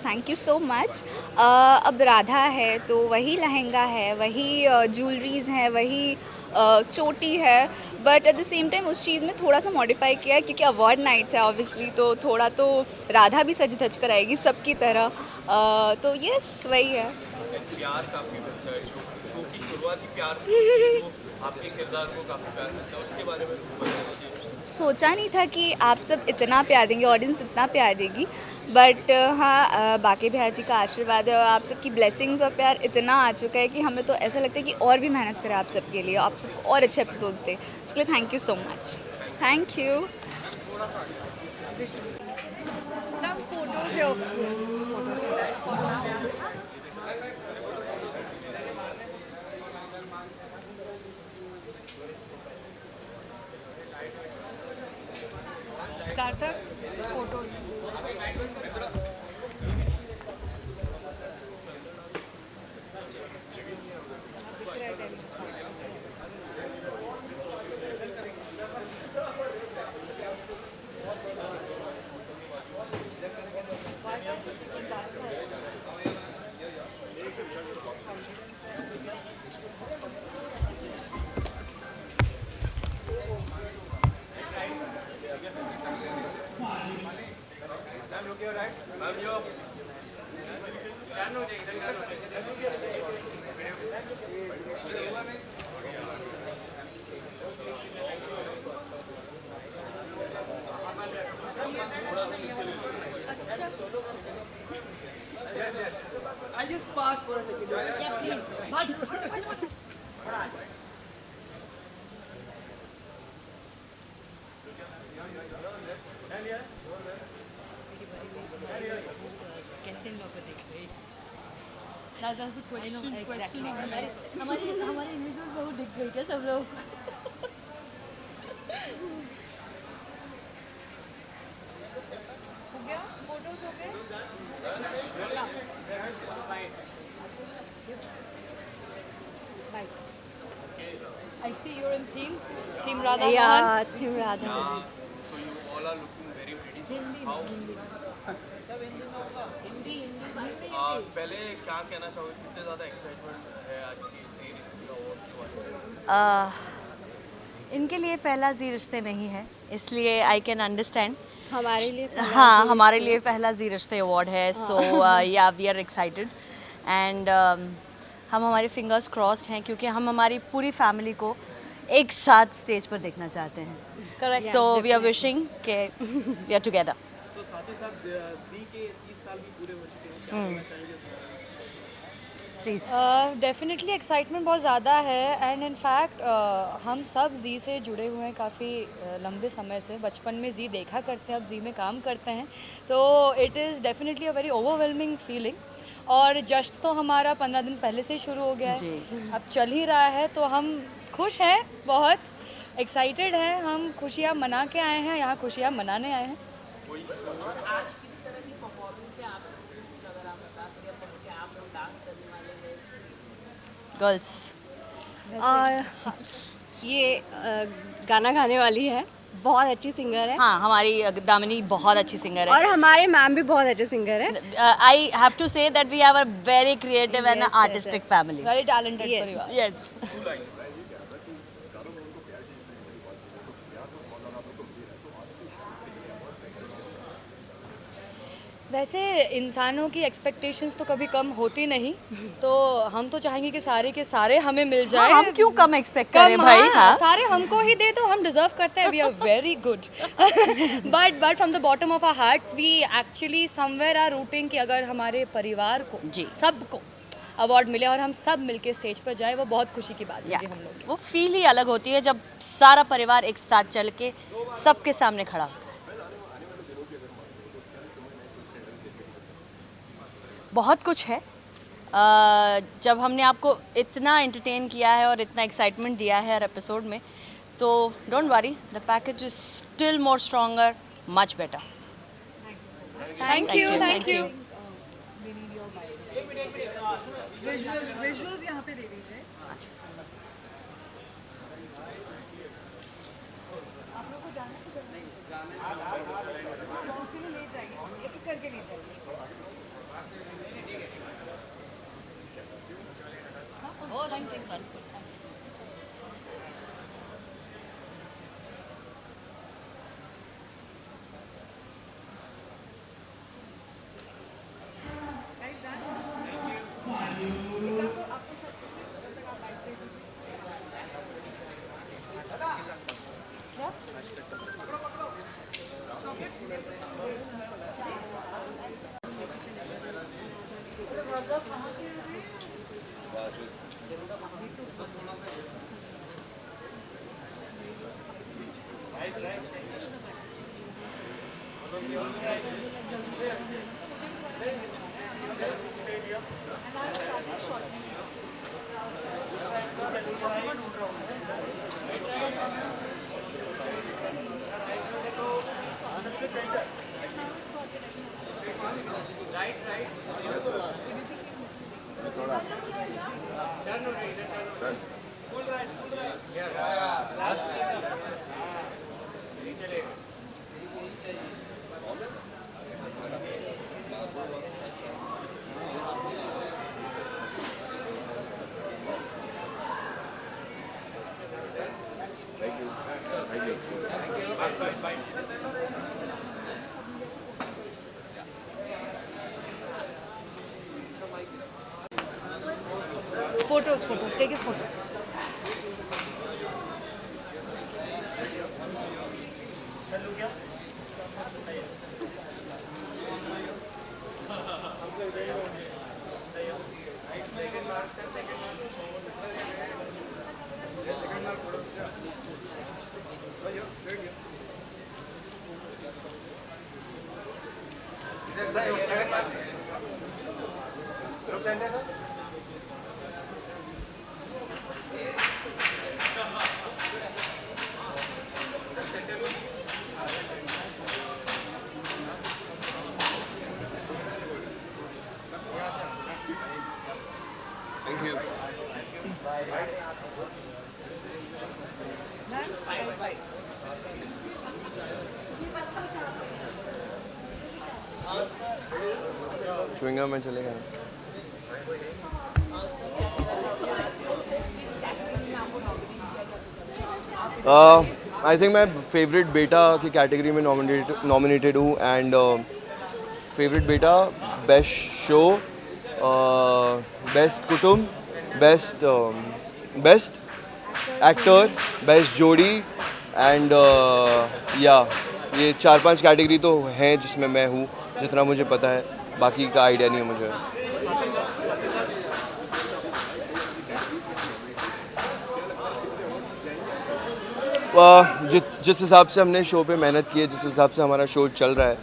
Thank you so much. अब राधा है तो वही लहंगा है, वही ज्वेलरीज हैं, वही चोटी है. But at the same time उस चीज़ में थोड़ा सा मॉडिफाई किया है क्योंकि अवार्ड नाइट्स है ऑब्वियसली, तो थोड़ा तो राधा भी सज धज कर आएगी सबकी तरह. तो यस वही है. प्यार काफी मिलता है, शो की शुरुआत ही प्यार से, तो आपके किरदार को काफी प्यार मिलता है. उसके बारे में सोचा नहीं था कि आप सब इतना प्यार देंगे, ऑडियंस इतना प्यार देगी. बट हाँ, बाकी बिहार जी का आशीर्वाद है और आप सबकी ब्लेसिंग्स और प्यार इतना आ चुका है कि हमें तो ऐसा लगता है कि और भी मेहनत करें आप सबके लिए, आप सबको और अच्छे एपिसोड्स दें. उसके लिए thank you so much. Thank you. Some photos here, please. Photos. सार्थक, photos. I'll just pause for a second. Yeah, please. कैसे इन लोगों को देख रही दादा से क्वेश्चन हमारी इमेज में बहुत दिख गई क्या सब लोग. हो गया? फोटोज हो गए? I see you're in Team Radha Yeah, Mohan. Team Radha. So you all are looking very pretty. How? पहले क्या कहना चाहोगे, कितने ज़्यादा एक्साइटमेंट है आज की जी रिश्ते अवार्ड्स के बारे में? इनके लिए पहला जी रिश्ते नहीं है, इसलिए आई कैन अंडरस्टैंड. हमारे लिए हाँ, हमारे लिए पहला जी रिश्ते अवार्ड है. सो या वी आर एक्साइटेड एंड हम हमारे फिंगर्स क्रॉस्ड हैं क्योंकि हम हमारी पूरी फैमिली को एक साथ स्टेज पर देखना चाहते हैं. सो वी आर विशिंग के वी आर टुगेदर. तो साथ ही साथ जी के 30 साल भी पूरे हो चुके हैं, क्या बोलना चाहेंगे? प्लीज़। डेफिनेटली एक्साइटमेंट बहुत ज़्यादा है एंड इन फैक्ट हम सब जी से जुड़े हुए हैं काफ़ी लंबे समय से। बचपन में जी देखा करते हैं, अब जी में काम करते हैं, तो it is definitely a very overwhelming feeling. और जश्न तो हमारा 15 दिन पहले से ही शुरू हो गया है, अब चल ही रहा है, तो हम खुश हैं, बहुत एक्साइटेड हैं। हम खुशियाँ मना के आए हैं, यहाँ खुशियाँ मनाने आए हैं। गर्ल्स ये गाना गाने वाली है, बहुत अच्छी सिंगर है। हाँ, हमारी दामिनी बहुत अच्छी सिंगर है और हमारे मैम भी बहुत अच्छे सिंगर है। I have to say that we have a very creative and artistic family. Very talented परिवार। यस। वैसे इंसानों की एक्सपेक्टेशंस तो कभी कम होती नहीं, तो हम तो चाहेंगे कि सारे के सारे हमें मिल जाए। हम क्यों कम एक्सपेक्ट करें भाई? हाँ। सारे हमको ही दे तो हम डिजर्व करते हैं। We are very good but from the bottom of our hearts we actually somewhere are rooting कि अगर हमारे परिवार को सबको अवार्ड मिले और हम सब मिलके स्टेज पर जाए, वो बहुत खुशी की बात होगी हम लोग। वो फील ही अलग होती है जब सारा परिवार एक साथ चल के सबके सामने खड़ा होता है। बहुत कुछ है। जब हमने आपको इतना एंटरटेन किया है और इतना एक्साइटमेंट दिया है हर एपिसोड में, तो don't worry, the package is still more stronger, much better. Thank you. Thank you. Visuals यहाँ पे दे दीजिए। आप लोगों को जाना है ले जाइए, एक एक करके ले जाइए। Photos, take his photo. Thank you. Chewing gum में चलेगा। आई थिंक मैं फेवरेट बेटा की कैटेगरी में नॉमिनेटेड हूँ एंड फेवरेट बेटा, बेस्ट शो, बेस्ट कुटुंब, बेस्ट एक्टर, बेस्ट जोड़ी एंड या ये 4-5 कैटेगरी तो हैं जिसमें मैं हूँ, जितना मुझे पता है, बाकी का आइडिया नहीं है मुझे। जिस हिसाब से हमने शो पे मेहनत की है, जिस हिसाब से हमारा शो चल रहा है,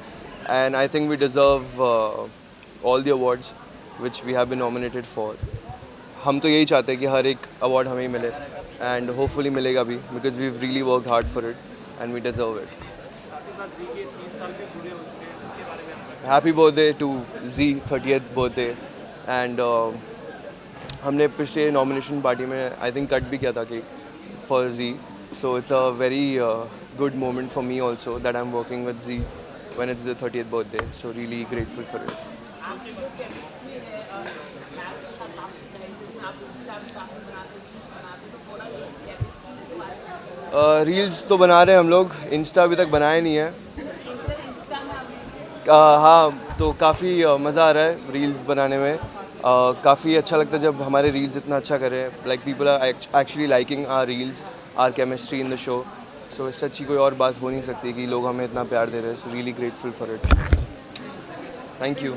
and I think we deserve all the awards which we have been nominated for. हम तो यही चाहते हैं कि हर एक अवार्ड हमें ही मिले, एंड होपफुली मिलेगा भी, because we really worked hard for it and we deserve it. Happy birthday to Zee, 30th birthday. And हमने पिछले नॉमिनेशन पार्टी में आई थिंक कट भी किया था कि for Zee. So it's a very good moment for me also that I am working with Zee when it's the 30th birthday. So really grateful for it. Reels तो बना रहे हैं हम लोग, इंस्टा अभी तक बनाया नहीं है. हाँ, तो काफ़ी मज़ा आ रहा है रील्स बनाने में. काफ़ी अच्छा लगता है जब हमारे रील्स इतना अच्छा करें. Like people are actually liking our reels, our chemistry in the show. So इससे अच्छी कोई और बात हो नहीं सकती कि लोग हमें इतना प्यार दे रहे हैं. So really grateful for it. Thank you.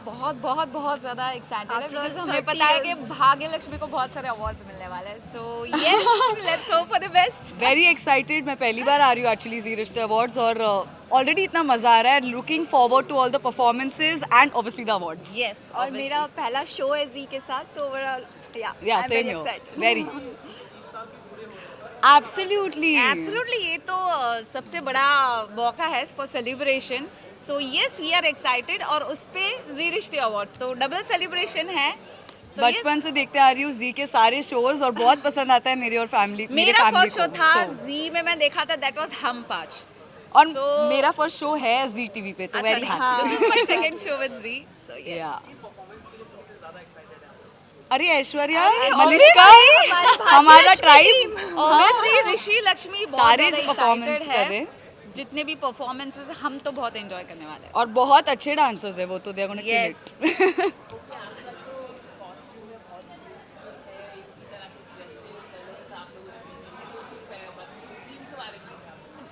बहुत बहुत बहुत ज़्यादा एक्साइटेड है बिकॉज हमें पता है कि भाग्य लक्ष्मी को बहुत सारे अवार्ड्स मिलने वाले हैं. So yes, let's hope for the best. Very excited. मैं पहली बार आ रही हूँ एक्चुअली जी रिश्ते अवार्ड्स और ऑलरेडी इतना मज़ा आ रहा है. Looking forward to all the performances and obviously the awards. Yes, और मेरा पहला शो है जी के साथ, तो ओवरऑल या सेम हियर. वेरी एब्सोल्युटली ये तो सबसे बड़ा मौका है for celebration. So yes, we are excited. और उस पे जी रिश्ते अवार्ड्स तो डबल सेलिब्रेशन है. बचपन से देखते आ रही हूँ जी के सारे शोज और बहुत पसंद आता है मेरे और फैमिली. मेरा फर्स्ट शो था जी में, मैं देखा था, दैट वाज हम 5. और मेरा फर्स्ट शो है जी टीवी पे, तो very happy. This is my second show with Zee. So yes. अरे ऐश्वर्या, मलिश्का, हमारा ट्राइब, ऑब्वियसली ऋषि लक्ष्मी सारे परफॉर्मेंस कर रहे हैं. जितने भी परफॉर्मेंसेस हम तो बहुत एंजॉय करने वाले हैं. और बहुत अच्छे डांसर्स है वो, तो they are gonna kill it.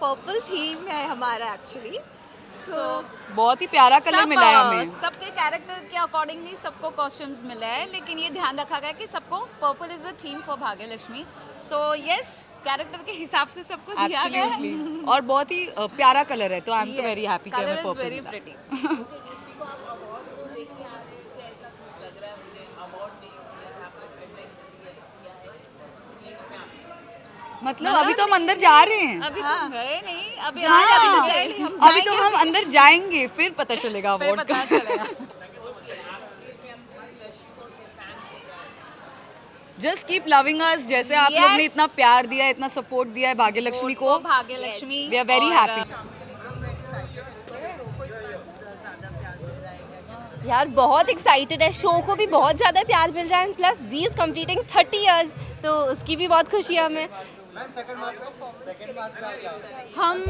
Purple theme है हमारा एक्चुअली. सो बहुत ही प्यारा कलर मिला है हमें. सबके कैरेक्टर के अकॉर्डिंगली सबको कॉस्ट्यूम्स मिला है, लेकिन ये ध्यान रखा गया कि सबको purple is the theme for भाग्य लक्ष्मी. सो यस, कैरेक्टर के हिसाब से सबको दिया गया है. और बहुत ही प्यारा कलर है, तो आई एम तो वेरी हैप्पी कि हमें पर्पल वेरी प्रिटी. मतलब अभी तो हम अंदर जा रहे हैं. अभी तो गए नहीं, अभी तो हम अंदर जाएंगे, फिर पता चलेगा अवार्ड का. जस्ट कीप लविंग अस. जैसे आप लोग ने इतना प्यार दिया, इतना सपोर्ट दिया है भाग्य लक्ष्मी को. Bhagya Lakshmi, we are very happy. यार बहुत एक्साइटेड है, शो को भी बहुत ज़्यादा प्यार मिल रहा है, plus Zee is completing 30 years, तो उसकी भी बहुत खुशी है हमें। हम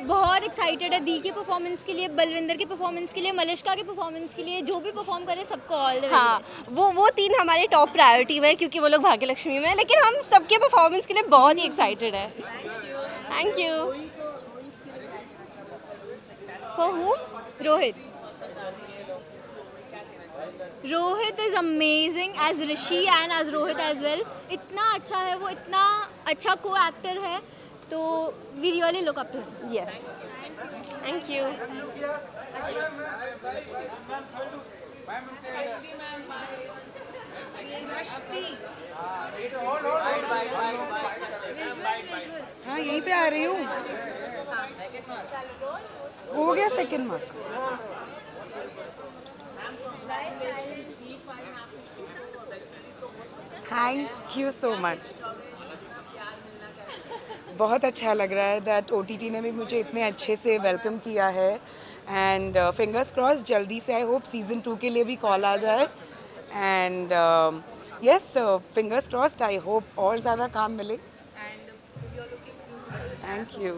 बहुत एक्साइटेड है दी के परफॉर्मेंस के लिए, बलविंदर के परफॉर्मेंस के लिए, मलिश्का के परफॉर्मेंस के लिए, जो भी परफॉर्म करे सबको ऑल द हाँ, वो 3 हमारे टॉप प्रायोरिटी में, क्योंकि वो लोग भाग्यलक्ष्मी में, लेकिन हम सबके परफॉर्मेंस के लिए बहुत ही एक्साइटेड है। Thank you. For whom? Rohit is amazing as Rishi and as Rohit as well. इतना अच्छा है वो, इतना अच्छा को एक्टर है, तो we really look up to him. Yes, thank you. हाँ, यहीं पे आ रही हूँ। हो गया second mark. Thank you so much. बहुत अच्छा लग रहा है दैट OTT ने भी मुझे इतने अच्छे से वेलकम किया है, एंड फिंगर्स क्रॉस जल्दी से आई होप सीज़न 2 के लिए भी कॉल आ जाए, and yes fingers cross I hope और ज़्यादा काम मिले। Thank you.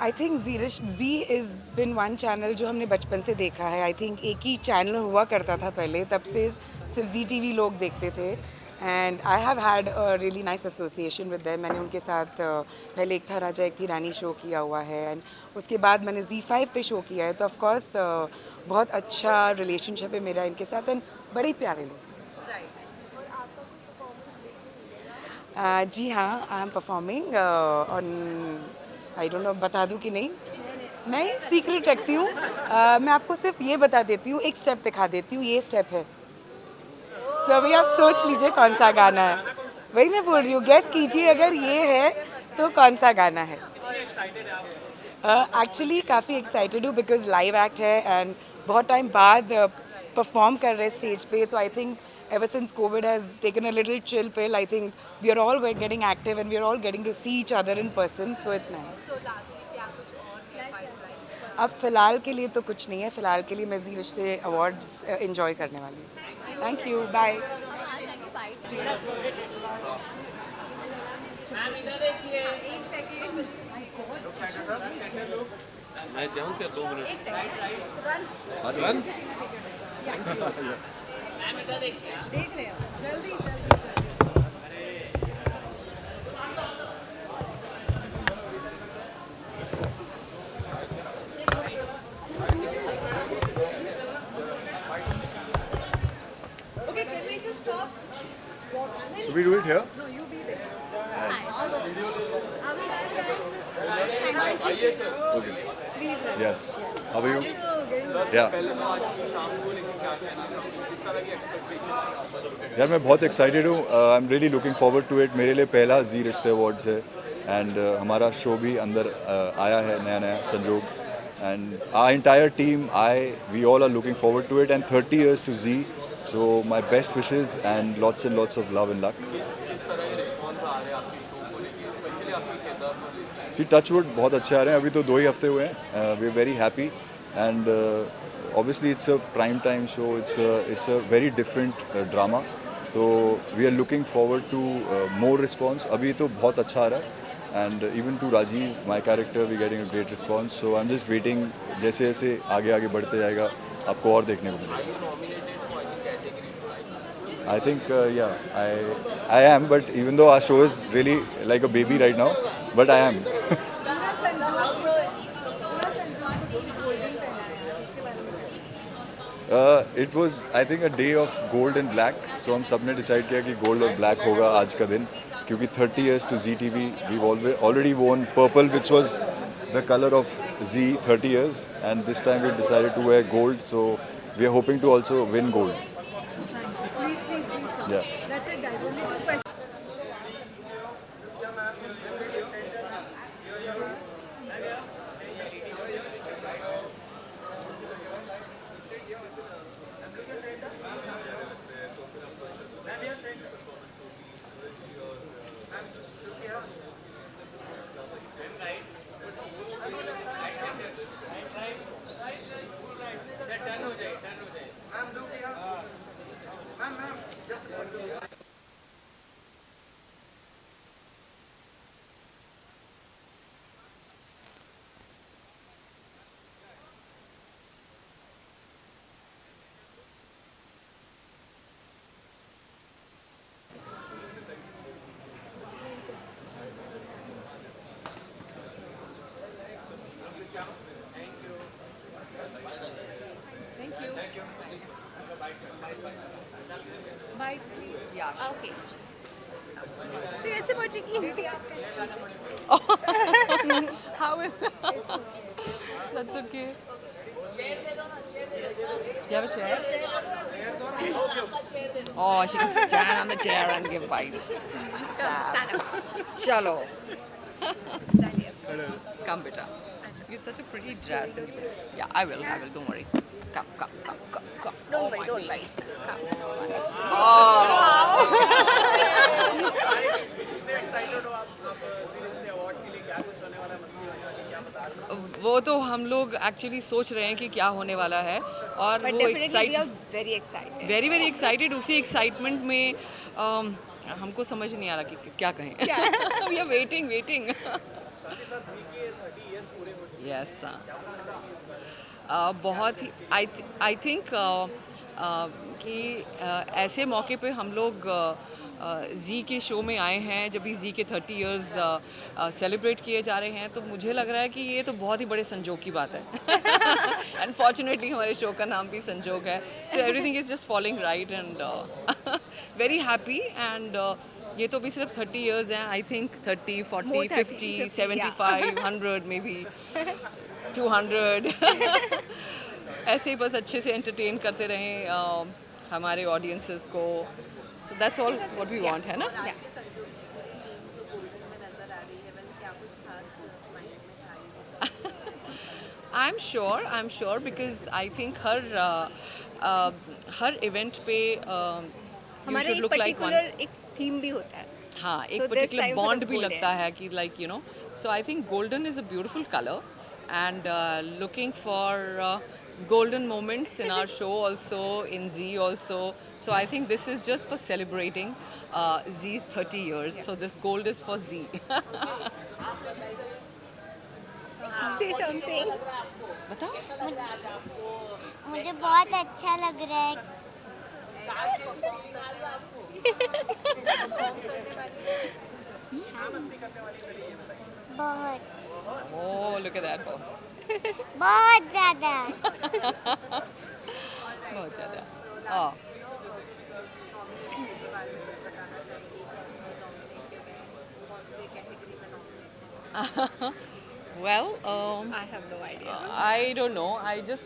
I think Zee is been one channel जो हमने बचपन से देखा है। आई थिंक एक ही चैनल हुआ करता था पहले, तब से सिर्फ ZTV लोग देखते थे, and I have had a really nice association with them. मैंने उनके साथ पहले एक था राजा एक थी रानी शो किया हुआ है, एंड उसके बाद मैंने Z5 पे शो किया है, तो ऑफकोर्स बहुत अच्छा रिलेशनशिप है मेरा इनके साथ, एंड बड़े प्यारे लोग। जी हाँ, आई am performing on, I don't know बता दूँ कि नहीं, नहीं सीक्रेट रखती हूँ। मैं आपको सिर्फ ये बता देती हूँ, एक स्टेप दिखा देती हूँ, ये स्टेप है, तो अभी आप सोच लीजिए कौन सा गाना है। वही मैं बोल रही हूँ, गेस कीजिए अगर ये है तो कौन सा गाना है। एक्चुअली काफ़ी एक्साइटेड हूँ बिकॉज लाइव एक्ट है, एंड बहुत टाइम बाद परफॉर्म कर रहे हैं स्टेज पे, तो I think ever since COVID has taken a little chill pill, I think we are all getting active and we are all getting to see each other in person, so it's nice. अब फ़िलहाल के लिए तो कुछ नहीं है, फ़िलहाल के लिए मैं जी रिश्ते अवार्ड्स enjoy करने वाली हूँ। Thank you, bye. मैं जाऊँ क्या 2 मिनट? रन। देख रहे हो, जल्दी जल्दी। Okay, can we just stop? Should we do it here? No, you be there. Okay. Yes. How are you? Yeah. यार मैं बहुत एक्साइटेड हूँ। I am really looking forward to it. मेरे लिए पहला जी रिश्ते अवार्ड्स है, एंड हमारा शो भी अंदर आया है नया संजोग, and our entire team we all are looking forward to it, and 30 years to Z, so my best wishes and lots of love and luck. See touchwood बहुत अच्छे आ रहे हैं, अभी तो 2 ही हफ्ते हुए हैं। We are very happy, and obviously it's a prime time show, it's a very different drama, so we are looking forward to more response. अभी तो बहुत अच्छा आ रहा है, and even to Rajiv, my character, we getting a great response, so I'm just waiting, जैसे जैसे आगे बढ़ते जाएगा आपको और देखने को मिलेगा। I think yeah, I am, but even though our show is really like a baby right now, but I am. It was I think a day of gold and black, so हम सब ने decide किया कि gold और black होगा आज का दिन, क्योंकि 30 years to ZTV, we've already worn purple, which was the color of Z 30 years, and this time we decided to wear gold, so we are hoping to also win gold. Please. Yeah. That's it, guys. Only 2 questions. Okay तो ऐसे पहुंचेगी How will That's okay. Do you have a chair? Oh, she can stand on the chair and give bites. stand up Chalo. Come, beta. You're such a pretty dress. Yeah, I will. Don't worry. Come. don't worry वो तो हम लोग actually सोच रहे हैं कि क्या होने वाला है और But वो definitely we are very excited. Very excited उसी एक्साइटमेंट में हमको समझ नहीं आ रहा कि क्या कहें वी आर वेटिंग यस बहुत ही आई थिंक कि ऐसे मौके पे हम लोग जी के शो में आए हैं जब भी जी के 30 इयर्स सेलिब्रेट किए जा रहे हैं तो मुझे लग रहा है कि ये तो बहुत ही बड़े संजोग की बात है अनफॉर्चुनेटली हमारे शो का नाम भी संजोग है so everything is just following right and very happy and ये तो भी सिर्फ 30 इयर्स हैं आई थिंक 30, 40, 50, 75, 100 मे बी 200 ऐसे ही बस अच्छे से एंटरटेन करते रहें हमारे ऑडियंसेस को so that's all what we want है ना I am sure because I think हर इवेंट पे हमारा एक पर्टिकुलर एक थीम भी होता है हाँ एक पर्टिकुलर बॉन्ड भी लगता है कि like you know so I think golden is a beautiful colour and looking for golden moments in our show also, in Z also. So I think this is just for celebrating Z's 30 years. So this gold is for Z. Say something. बताओ मुझे बहुत अच्छा लग रहा है बहुत Oh, look at that. बहुत ज़्यादा बहुत ज़्यादा हाँ Well, I have no idea. I don't know.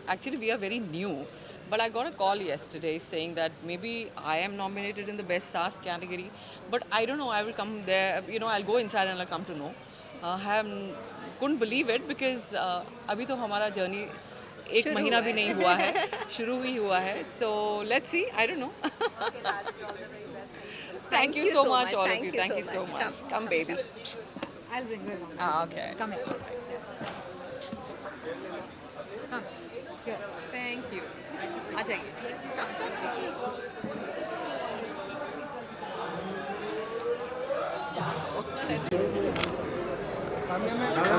Actually, we are very new. But I got a call yesterday saying that maybe I am nominated in the Best SAS category. But I don't know. I will come there. You know, I'll go inside and I'll come to know. Couldn't believe it because अभी तो हमारा journey एक महीना भी नहीं हुआ है शुरू ही हुआ है so let's see I don't know thank you so much all of you thank you so much come baby I'll bring you along. Okay Come here. Come. Here. thank you आ जाइए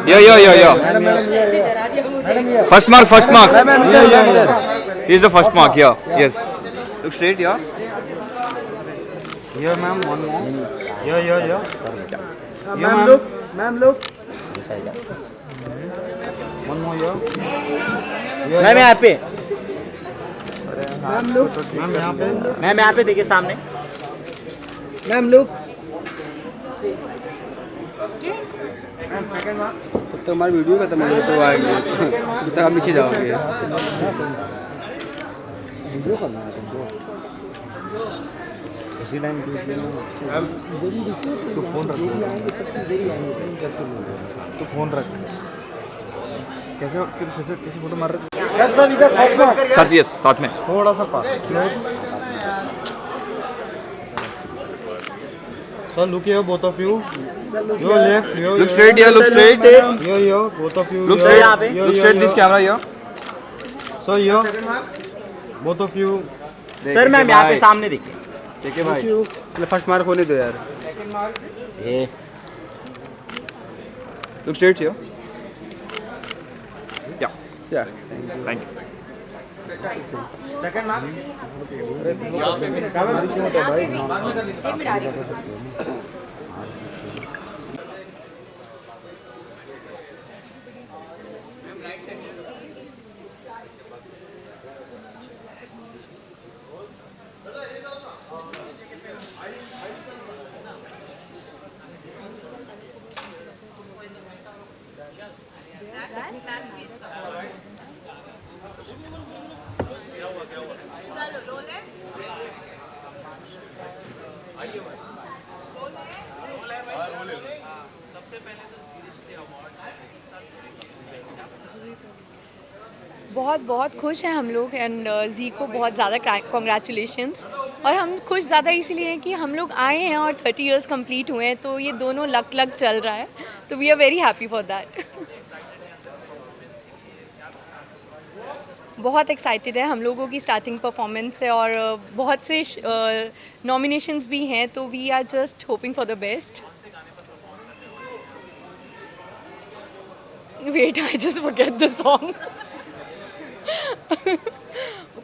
Yo. First mark. Here's the first mark. Here. Yes. Look straight. Yeah. Here, ma'am. One more. Yeah. Ma'am, look. One more. Yeah. Ma'am यहाँ पे ma'am यहाँ पे देखिए सामने ma'am look. तो हमारी video खत्म हो जाए तो आएंगे तब आप नीचे जाओगे वीडियो करना है तुमको इसी टाइम तो फोन रख कैसे फोटो मार रहे साथ यस साथ में थोड़ा सा पास sir look here both of you Yo left, look straight here, look straight. Yo, both of you. Look straight, look straight this camera here. So yo, both of you. Sir ma'am यहाँ पे सामने देखिए देखिए भाई first mark होने दो यार ये look straight here. Yeah. Thank you. Second mark. बहुत बहुत खुश हैं हम लोग एंड जी को बहुत ज़्यादा कॉन्ग्रेचुलेशंस। और हम खुश ज़्यादा इसीलिए हैं कि हम लोग आए हैं और 30 इयर्स कंप्लीट हुए हैं, तो ये दोनों लक चल रहा है, तो we are very happy for that. बहुत एक्साइटेड है, हम लोगों की स्टार्टिंग परफॉर्मेंस है और बहुत से नॉमिनेशंस भी हैं, तो we are just hoping for the best. Wait, I just forget the song.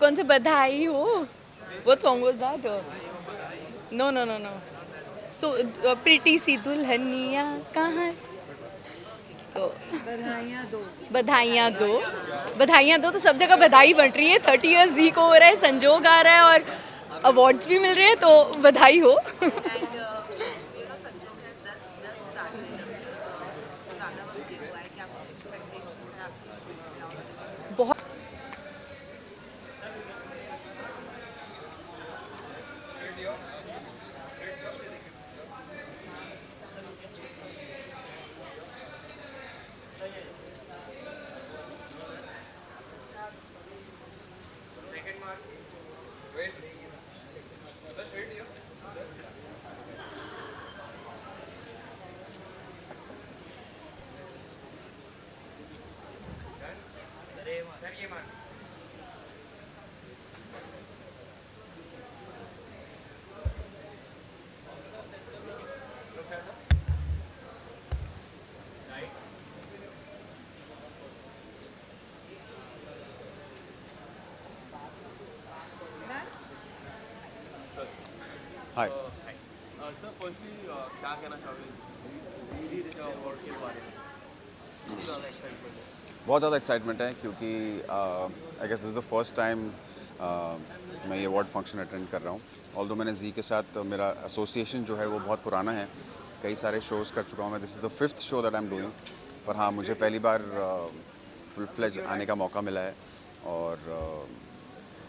कौन से बधाई हो? What song was that? No. So प्रीति सी दुल्हनिया कहाँ से? तो बधाइयाँ दो तो सब जगह बधाई बन रही है। 30 इयर्स जी को हो रहा है, संजोग आ रहा है और अवार्ड्स भी मिल रहे हैं, तो बधाई हो। बहुत हाय सर, फर्स्टली क्या कहना चाहोगे अवार्ड के बारे में? बहुत ज़्यादा एक्साइटमेंट है क्योंकि I guess is the first time मैं ये अवार्ड फंक्शन अटेंड कर रहा हूँ। ऑल्दो मैंने जी के साथ मेरा एसोसिएशन जो है वो बहुत पुराना है, कई सारे शोज़ कर चुका हूँ मैं। This is the 5th show that I am doing, पर हाँ मुझे पहली बार फुल फ्लेज आने का मौका मिला है और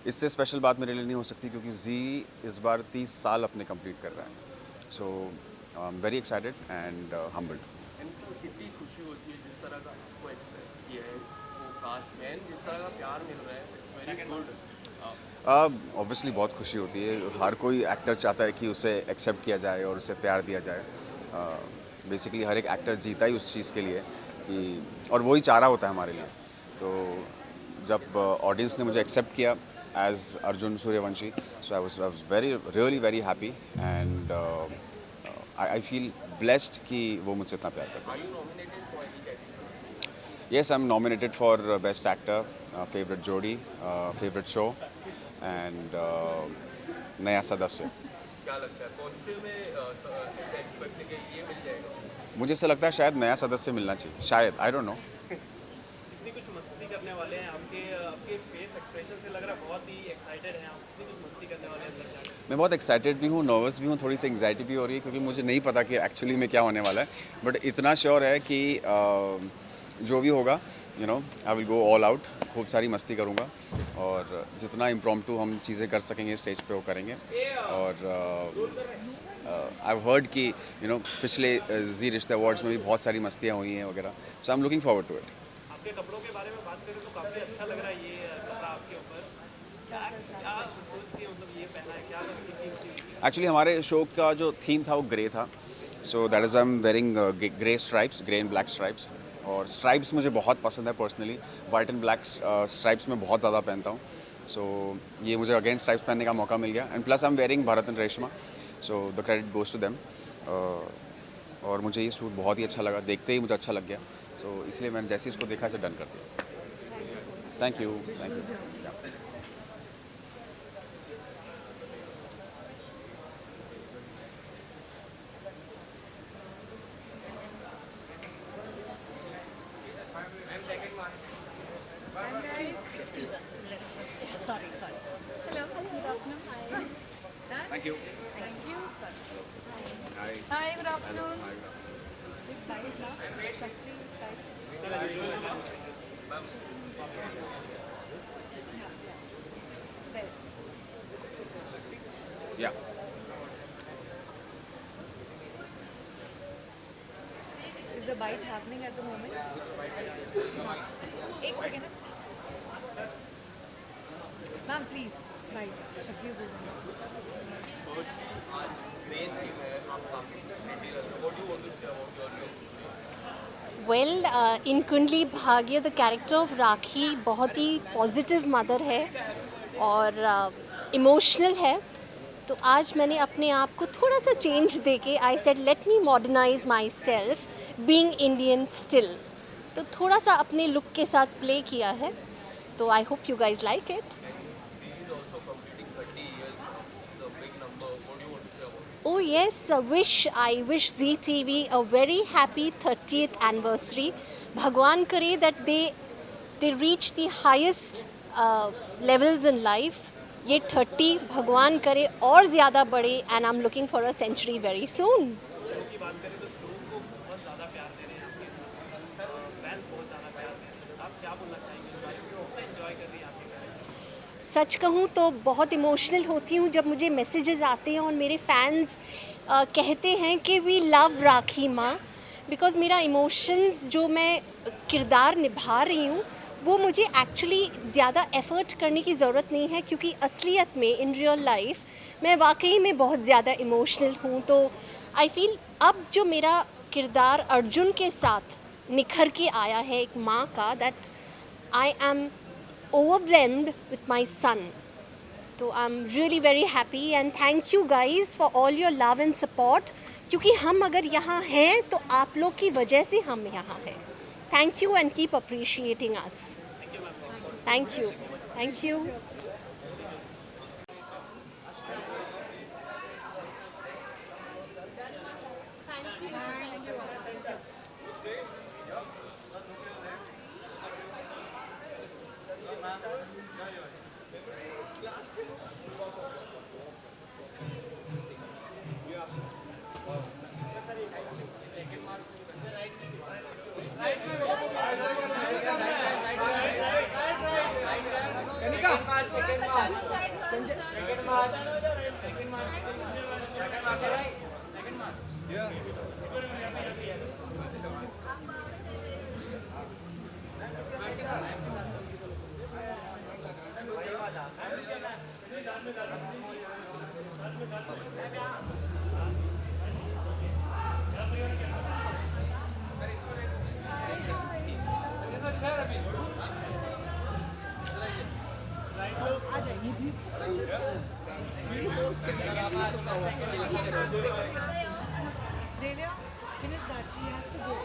इससे स्पेशल बात मेरे लिए नहीं हो सकती क्योंकि जी इस बार 30 साल अपने कंप्लीट कर रहा है। So I am very excited and humbled. कितनी खुशी होती है जिस तरह का आपको एक्सेप्ट किया है वो कास्ट में, जिस तरह का प्यार मिल रहा है, इट्स वेरी गुड। ऑब्वियसली बहुत खुशी होती है, हर कोई एक्टर चाहता है कि उसे एक्सेप्ट किया जाए और उसे प्यार दिया जाए। बेसिकली हर एक एक्टर जीता ही उस चीज़ के लिए कि, और वही चाह रहा होता है हमारे लिए। तो जब ऑडियंस ने मुझे एक्सेप्ट किया as Arjun Suryavanshi, so I was really very happy and I feel blessed कि वो मुझसे इतना प्यार करते हैं। Yes, I am nominated for best actor, favourite जोड़ी, फेवरेट शो एंड नया सदस्य। क्या लगता है कौन से में एक्सपेक्ट है कि ये मिल जाएगा? मुझे ऐसा लगता है शायद नया सदस्य मिलना चाहिए, शायद, आई डोंट नो। कितनी कुछ मस्ती करने वाले हैं आपके फेस एक्सप्रेशन से लग रहा है बहुत ही एक्साइटेड हैं आप, कितनी कुछ मस्ती करने वाले हैं अंदर जाकर? मैं बहुत एक्साइटेड भी हूँ, नर्वस भी हूँ, थोड़ी सी एंग्जाइटी भी हो रही है क्योंकि मुझे नहीं पता कि एक्चुअली में क्या होने वाला है, बट इतना श्योर है कि जो भी होगा you know I will go all out, खूब सारी मस्ती करूँगा और जितना इम्प्रॉम्प्टू हम चीज़ें कर सकेंगे स्टेज पे वो करेंगे। और आई हर्ड कि यू नो पिछले जी रिश्ते अवार्ड्स में भी बहुत सारी मस्तियाँ हुई हैं वगैरह, so I am looking forward to it. आपके कपड़ों के बारे में बात करें तो काफ़ी अच्छा लग रहा है ये कपड़ा आपके ऊपर, क्या सोच के मतलब ये पहना है, क्या थी? एक्चुअली हमारे शो का जो थीम था वो ग्रे था, so that is why am wearing grey stripes, grey and black stripes. और स्ट्राइप्स मुझे बहुत पसंद है personally, white and black stripes में बहुत ज़्यादा पहनता हूँ, सो ये मुझे अगेन स्ट्राइप्स पहनने का मौका मिल गया। And plus I am wearing Bharat and Reshma, so the credit goes to them. और मुझे ये सूट बहुत ही अच्छा लगा, देखते ही मुझे अच्छा लग गया, सो इसलिए मैंने जैसे इसको देखा इसे डन कर दिया। Thank you, thank you. Thank you. Thank you. Hi. Hi, good afternoon. Hi, good afternoon. It's tight now. Sexy, it's tight. bite happening at the moment? एक second. Ma'am, please. Bites. Shakti is well in Kundali Bhagya the character of राखी बहुत ही positive mother है और emotional है। तो आज मैंने अपने आप को थोड़ा सा चेंज देके I said let me modernise my self being Indian still. तो थोड़ा सा अपने लुक के साथ प्ले किया है। तो I hope you guys like it. Oh yes, I wish Zee TV a very happy 30th anniversary. भगवान करे that they reach the highest levels in life. ये 30 भगवान करे और ज़्यादा बढ़े and I'm looking for a century very soon. सच कहूँ तो बहुत इमोशनल होती हूँ जब मुझे मैसेजेस आते हैं और मेरे फैंस कहते हैं कि वी लव राखी माँ, बिकॉज़ मेरा इमोशंस जो मैं किरदार निभा रही हूँ वो मुझे एक्चुअली ज़्यादा एफ़र्ट करने की ज़रूरत नहीं है, क्योंकि असलियत में इन रियल लाइफ मैं वाकई में बहुत ज़्यादा इमोशनल हूँ। तो आई फील अब जो मेरा किरदार अर्जुन के साथ निखर के आया है एक माँ का, that I M overwhelmed with my son. So I'm really very happy and thank you guys for all your love and support, क्योंकि हम अगर यहाँ हैं तो आप लोग की वजह से हम यहाँ हैं। Thank you and keep appreciating us. Thank you. Thank you. Delia, finish that. She has to go.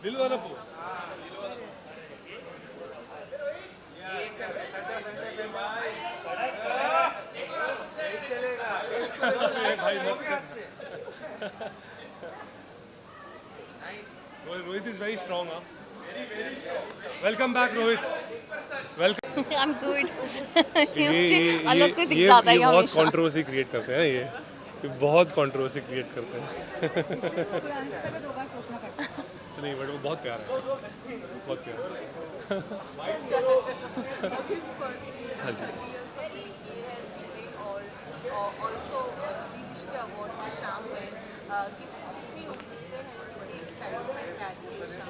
दिल वाला pose. Rohit is very strong, huh? Welcome back, Rohit. Welcome. I'm good. मुझे अलग से दिख जाता है ये बहुत कंट्रोवर्सी क्रिएट करते हैं ये बहुत कंट्रोवर्सी क्रिएट करते हैं। नहीं बट वो बहुत प्यारा है, बहुत प्यारा। हाँ जी।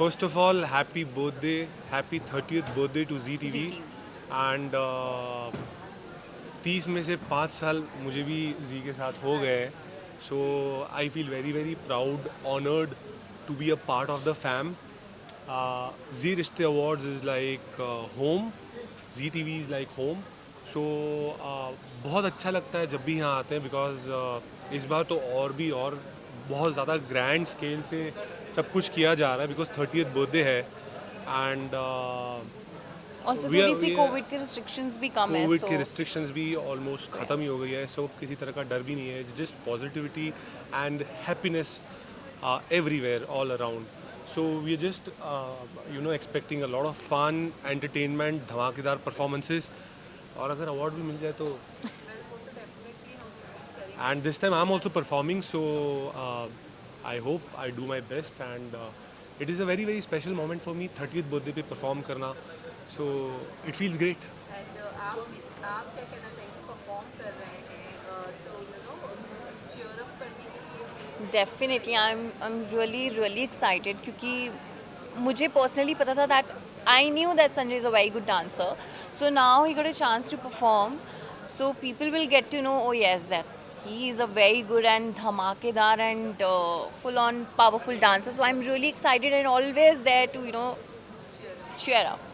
First of all, happy birthday, happy 30th birthday to Zee TV. And 30 में से 5 साल मुझे भी जी के साथ हो गए। So I feel very very proud, honored to be a part of the fam. Zee Rishte Awards is like home. Zee TV is like home. सो बहुत अच्छा लगता है जब भी यहाँ आते हैं, बिकॉज इस बार तो और बहुत ज़्यादा ग्रैंड स्केल से सब कुछ किया जा रहा है, बिकॉज 30th बर्थडे है एंड ऑल्सो थोड़ी सी कोविड के रिस्ट्रिक्शंस भी कम है, कोविड की रिस्ट्रिक्शंस भी ऑलमोस्ट ख़त्म ही हो गई है, सो किसी तरह का डर भी नहीं है, just positivity and happiness everywhere all around. So we are just expecting a lot of fun, entertainment, धमाकेदार परफॉर्मेंसेस, और अगर अवार्ड भी मिल जाए तो. And this time I am also performing, so I hope I do my best and it is a very very special moment for me 30th birthday पे perform करना. So it feels great. And आप क्या कहना चाहेंगे, perform कर रहे हैं तो cheer up करने के लिए? Definitely I am really excited, क्योंकि मुझे पर्सनली पता था that I knew that Sanjay is a very good dancer, so now he got a chance to perform, so people will get to know oh yes that he is a very good and dhamakedar and full on powerful dancer, so I'm really excited and always there to cheer up.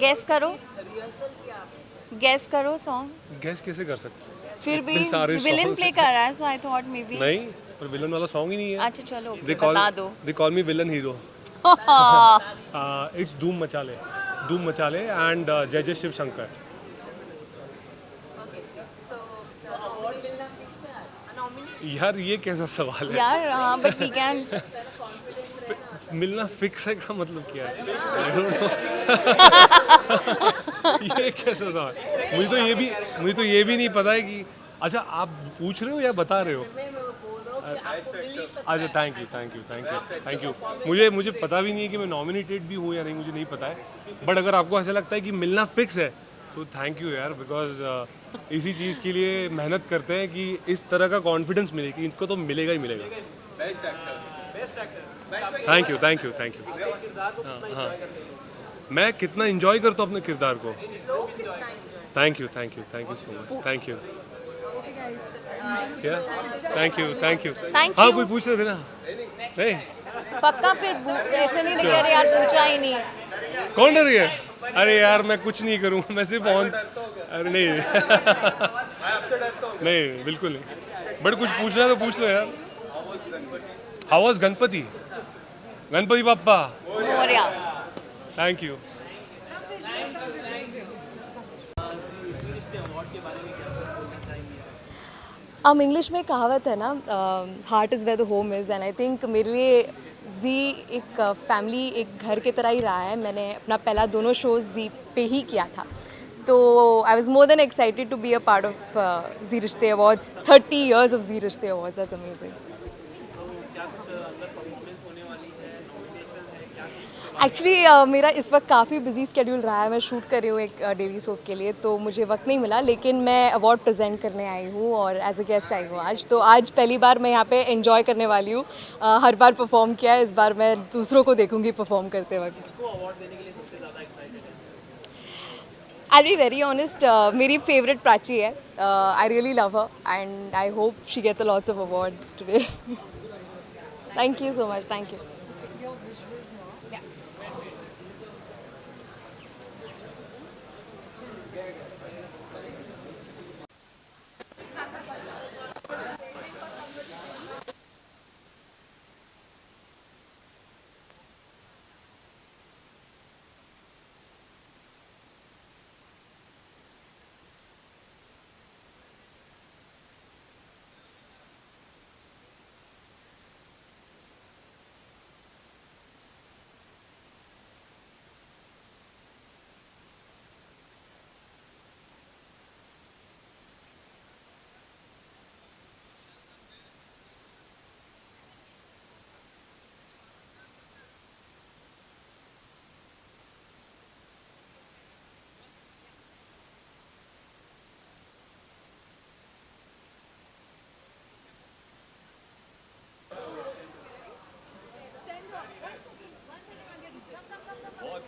Guess करो song. Guess कैसे कर सकते? फिर भी villain play कर रहा है, so I thought may be. नहीं, पर विलन वाला सॉन्ग ही नहीं है. अच्छा चलो बता दो. They call me villain hero. It's धूम मचाले एंड जय जय शिव शंकर. यार ये कैसा सवाल है यार? हाँ, बट वी कैन. मिलना फिक्स है का मतलब क्या है? ये कैसा सवाल? मुझे तो ये भी नहीं पता है कि. अच्छा, आप पूछ रहे हो या बता रहे हो? अच्छा, थैंक यू. मुझे पता भी नहीं है कि मैं नॉमिनेटेड भी हूँ या नहीं, मुझे नहीं पता है. बट अगर आपको ऐसा लगता है कि मिलना फिक्स है तो थैंक यू यार, बिकॉज इसी चीज़ के लिए मेहनत करते हैं कि इस तरह का कॉन्फिडेंस मिले कि इनको तो मिलेगा ही मिलेगा. Thank you. हाँ, मैं कितना इंजॉय करता हूँ अपने किरदार को. Thank you so much. Thank you. Thank you. हाँ, कोई पूछ रहे थे ना? नहीं पक्का फिर ऐसे नहीं कह रहे यार, पूछा ही नहीं. कौन डर गया? अरे यार मैं कुछ नहीं करूँगा, मैं सिर्फ अरे नहीं नहीं बिल्कुल नहीं. बट कुछ पूछना है तो पूछ लो यार. How was Ganpati Bappa? Thank you. English में कहावत है ना, heart is where the home is, and I think मेरे लिए जी एक फैमिली, एक घर की तरह ही रहा है. मैंने अपना पहला दोनों शोज़ जी पे ही किया था, तो I was more than excited to be a part of Zee Rishtey awards. 30 years of Zee Rishtey awards, that's amazing. Actually मेरा इस वक्त काफ़ी बिजी स्केड्यूल रहा है. मैं शूट कर रही हूँ एक डेली सोप के लिए, तो मुझे वक्त नहीं मिला, लेकिन मैं अवार्ड प्रेजेंट करने आई हूँ और एज अ गेस्ट आई हूँ आज. तो आज पहली बार मैं यहाँ पे एंजॉय करने वाली हूँ. हर बार परफॉर्म किया है, इस बार मैं दूसरों को देखूँगी परफॉर्म करते वक्त. आई बी वेरी ऑनेस्ट, मेरी फेवरेट प्राची है. I really love her and I hope she gets a lots of awards today. Thank you so much. Thank you.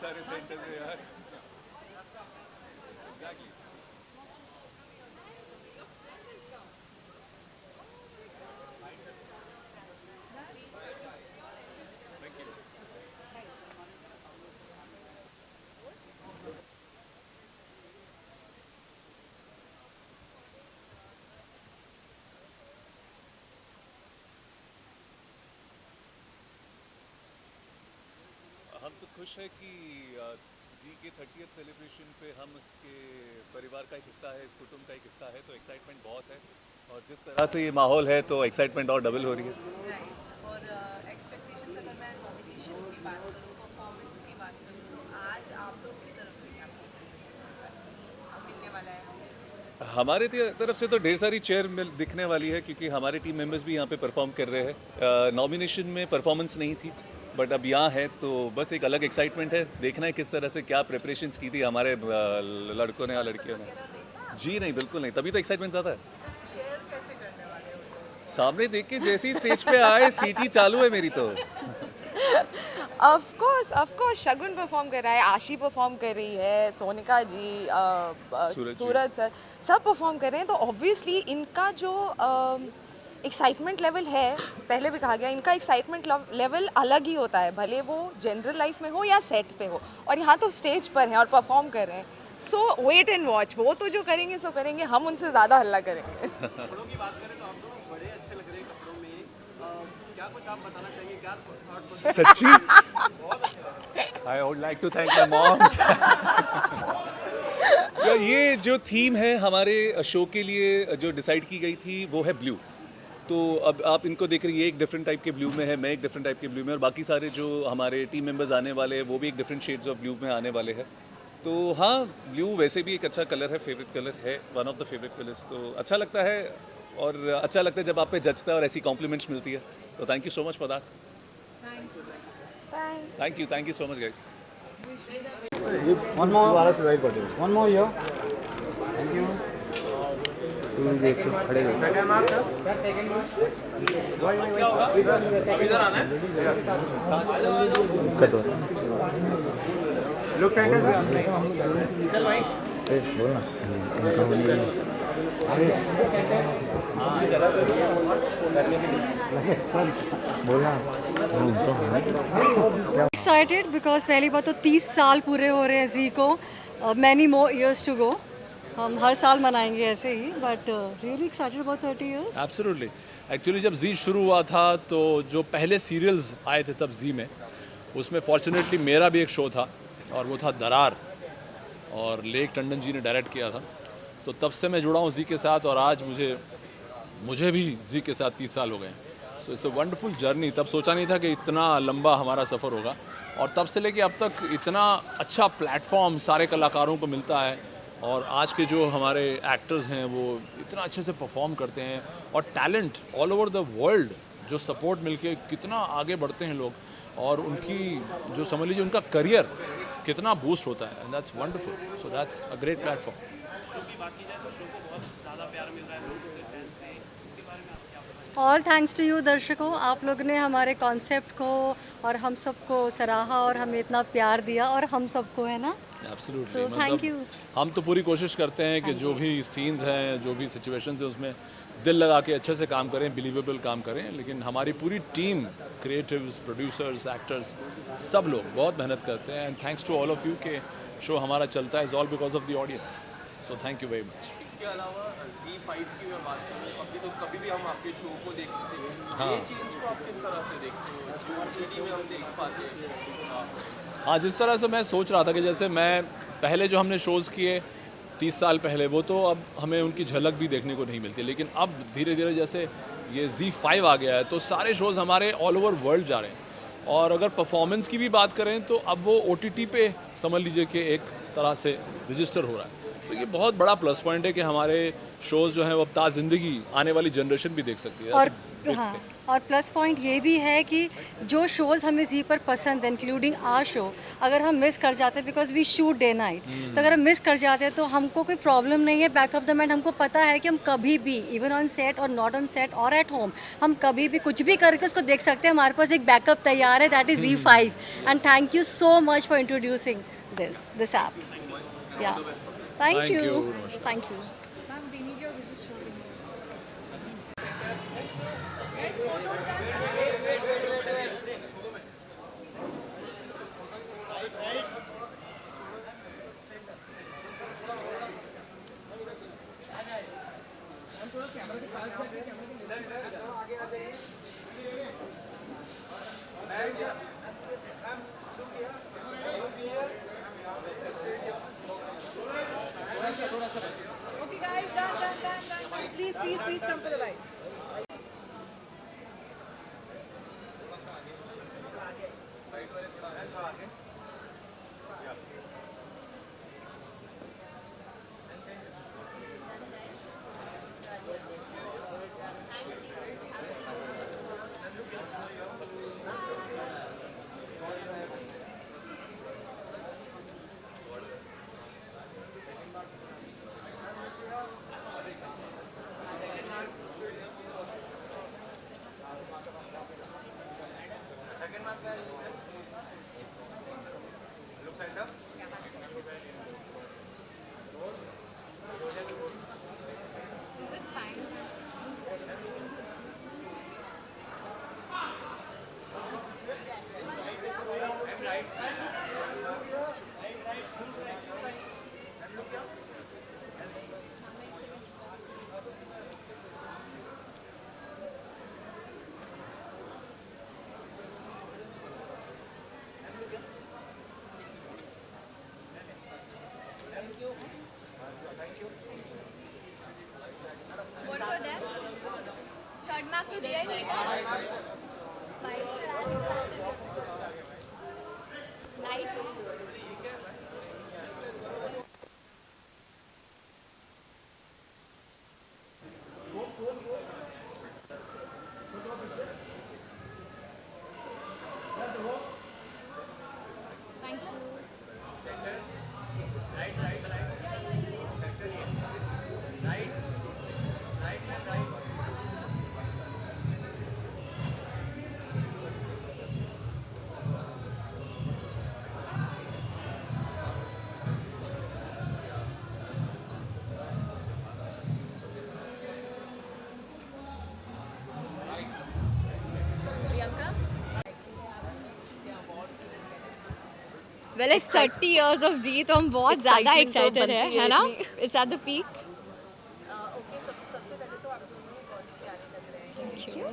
सारे सेंटर्स है यार. खुश है कि जी के 30th सेलिब्रेशन पे हम इसके परिवार का एक हिस्सा है, इस कुटुंब का एक हिस्सा है, तो एक्साइटमेंट बहुत है और जिस तरह से ये माहौल है तो एक्साइटमेंट और डबल हो रही है। और एक्सपेक्टेशंस अगर मैं नॉमिनेशन की बात करूँ, परफॉर्मेंस की बात करूँ, तो आज आप लोग की तरफ से क्या मिलने वाला है? हमारे तरफ से तो ढेर सारी चेयर दिखने वाली है क्योंकि हमारे टीम मेंबर्स भी यहाँ पे परफॉर्म कर रहे हैं। नॉमिनेशन में परफॉर्मेंस नहीं थी बट अब यहाँ है तो बस एक अलग एक्साइटमेंट है। देखना है किस तरह से क्या प्रिपरेशंस की थी हमारे लड़कों ने या लड़कियों ने। जी नहीं, बिल्कुल नहीं, तभी तो एक्साइटमेंट ज़्यादा है। सामने देख के जैसे ही स्टेज पे आए सीटी चालू है मेरी तो। ऑफ कोर्स शगुन परफॉर्म कर रहा है, आशी परफॉर्म कर रही है, सोनिका जी, सूरज सर सब परफॉर्म कर रहे हैं, तो ऑब्वियसली इनका जो एक्साइटमेंट लेवल है, पहले भी कहा गया, इनका एक्साइटमेंट लेवल अलग ही होता है, भले वो जनरल लाइफ में हो या सेट पे हो, और यहाँ तो स्टेज पर हैं और परफॉर्म कर रहे हैं। सो वेट एंड वॉच, वो तो जो करेंगे सो करेंगे, हम उनसे ज़्यादा हल्ला करेंगे। कपड़ों की बात करें तो आप लोग बड़े अच्छे लग रहे हैं कपड़ों में, क्या कुछ आप बताना चाहेंगे, क्या सच्ची I would like to thank my mom. ये जो थीम है हमारे शो के लिए जो डिसाइड की गई थी वो है ब्लू। तो अब आप इनको देख रहे हैं, ये एक डिफरेंट टाइप के ब्लू में है, मैं एक डिफरेंट टाइप के ब्लू में, और बाकी सारे जो हमारे टीम मेंबर्स आने वाले हैं वो भी एक डिफरेंट शेड्स ऑफ ब्लू में आने वाले हैं। तो हाँ, ब्लू वैसे भी एक अच्छा कलर है, फेवरेट कलर है, one of the favourite colours. तो अच्छा लगता है और अच्छा लगता है जब आप पे जचता है और ऐसी कॉम्प्लीमेंट्स मिलती है। तो thank you so much for that. Thank you so much guys. One more here. Thank you. तू देख के खड़े हो। इधर आना है। Look center sir. चल भाई। बोल ना। एक्साइटेड बिकॉज पहली बात तो 30 साल पूरे हो रहे हैं जी को, many more years to go. हम हर साल मनाएंगे ऐसे ही, but really excited about 30 years. Absolutely. Actually जब जी शुरू हुआ था तो जो पहले सीरियल्स आए थे तब जी में, उसमें फॉर्चुनेटली मेरा भी एक शो था और वो था दरार, और लेक टंडन जी ने डायरेक्ट किया था। तो तब से मैं जुड़ा हूँ जी के साथ और आज मुझे भी जी के साथ 30 साल हो गए। सो इट्स अ वंडरफुल जर्नी। तब सोचा नहीं था कि इतना लंबा हमारा सफ़र होगा, और तब से लेके अब तक इतना अच्छा प्लेटफॉर्म सारे कलाकारों को मिलता है, और आज के जो हमारे एक्टर्स हैं वो इतना अच्छे से परफॉर्म करते हैं, और talent all over the world जो सपोर्ट मिलके कितना आगे बढ़ते हैं लोग, और उनकी जो समझ लीजिए उनका करियर कितना बूस्ट होता है, and that's wonderful. So that's a great platform. All thanks to you दर्शकों, आप लोग ने हमारे कॉन्सेप्ट को और हम सबको सराहा और हमें इतना प्यार दिया, और हम सबको, है ना। Absolutely, thank you. हम तो पूरी कोशिश करते हैं कि जो भी सीन्स हैं, जो भी सिचुएशंस हैं, उसमें दिल लगा के अच्छे से काम करें, बिलीवेबल काम करें। लेकिन हमारी पूरी टीम, क्रिएटिव्स, प्रोड्यूसर्स, एक्टर्स, सब लोग बहुत मेहनत करते हैं, and thanks to all of you के शो हमारा चलता है is all because of the audience. So thank you very much. इसके अलावा Z5 की मैं बात करूँ, अभी तो कभी भी हम आपके शो को देख सकते हैं। हाँ। ये चेंज को आप किस तरह से देखते हो, जो OTT में हम देख पाते हैं? हाँ, जिस तरह से मैं सोच रहा था कि जैसे मैं पहले जो हमने शोज़ किए 30 साल पहले, वो तो अब हमें उनकी झलक भी देखने को नहीं मिलती, लेकिन अब धीरे धीरे जैसे ये Z5 आ गया है तो सारे शोज़ हमारे ऑल ओवर वर्ल्ड जा रहे हैं। और अगर परफॉर्मेंस की भी बात करें तो अब वो OTT पे समझ लीजिए कि एक तरह से रजिस्टर हो रहा है। तो ये बहुत बड़ा प्लस पॉइंट है कि हमारे शोज़ जो हैं वो अब ता ज़िंदगी आने वाली जनरेशन भी देख सकती है। और प्लस पॉइंट ये भी है कि जो शोज़ हमें जी पर पसंद है, इंक्लूडिंग आर शो, अगर हम मिस कर जाते हैं, because we shoot day night, तो अगर हम मिस कर जाते हैं तो हमको कोई प्रॉब्लम नहीं है। बैक ऑफ द माइंड हमको पता है कि हम कभी भी, इवन ऑन सेट और नॉट ऑन सेट और एट होम, हम कभी भी कुछ भी करके उसको देख सकते हैं। हमारे पास एक बैकअप तैयार है, that is Z5, and thank you so much for introducing this app. Yeah thank you. Okay, guys, done. Please come to the lights. तो दिया ही नहीं था। Well, it's 30 years of Z, तो हम बहुत ज़्यादा excited है ना? It's at the peak. Okay सबसे पहले तो आप दोनों बहुत प्यारे लग रहे हैं। Thank you.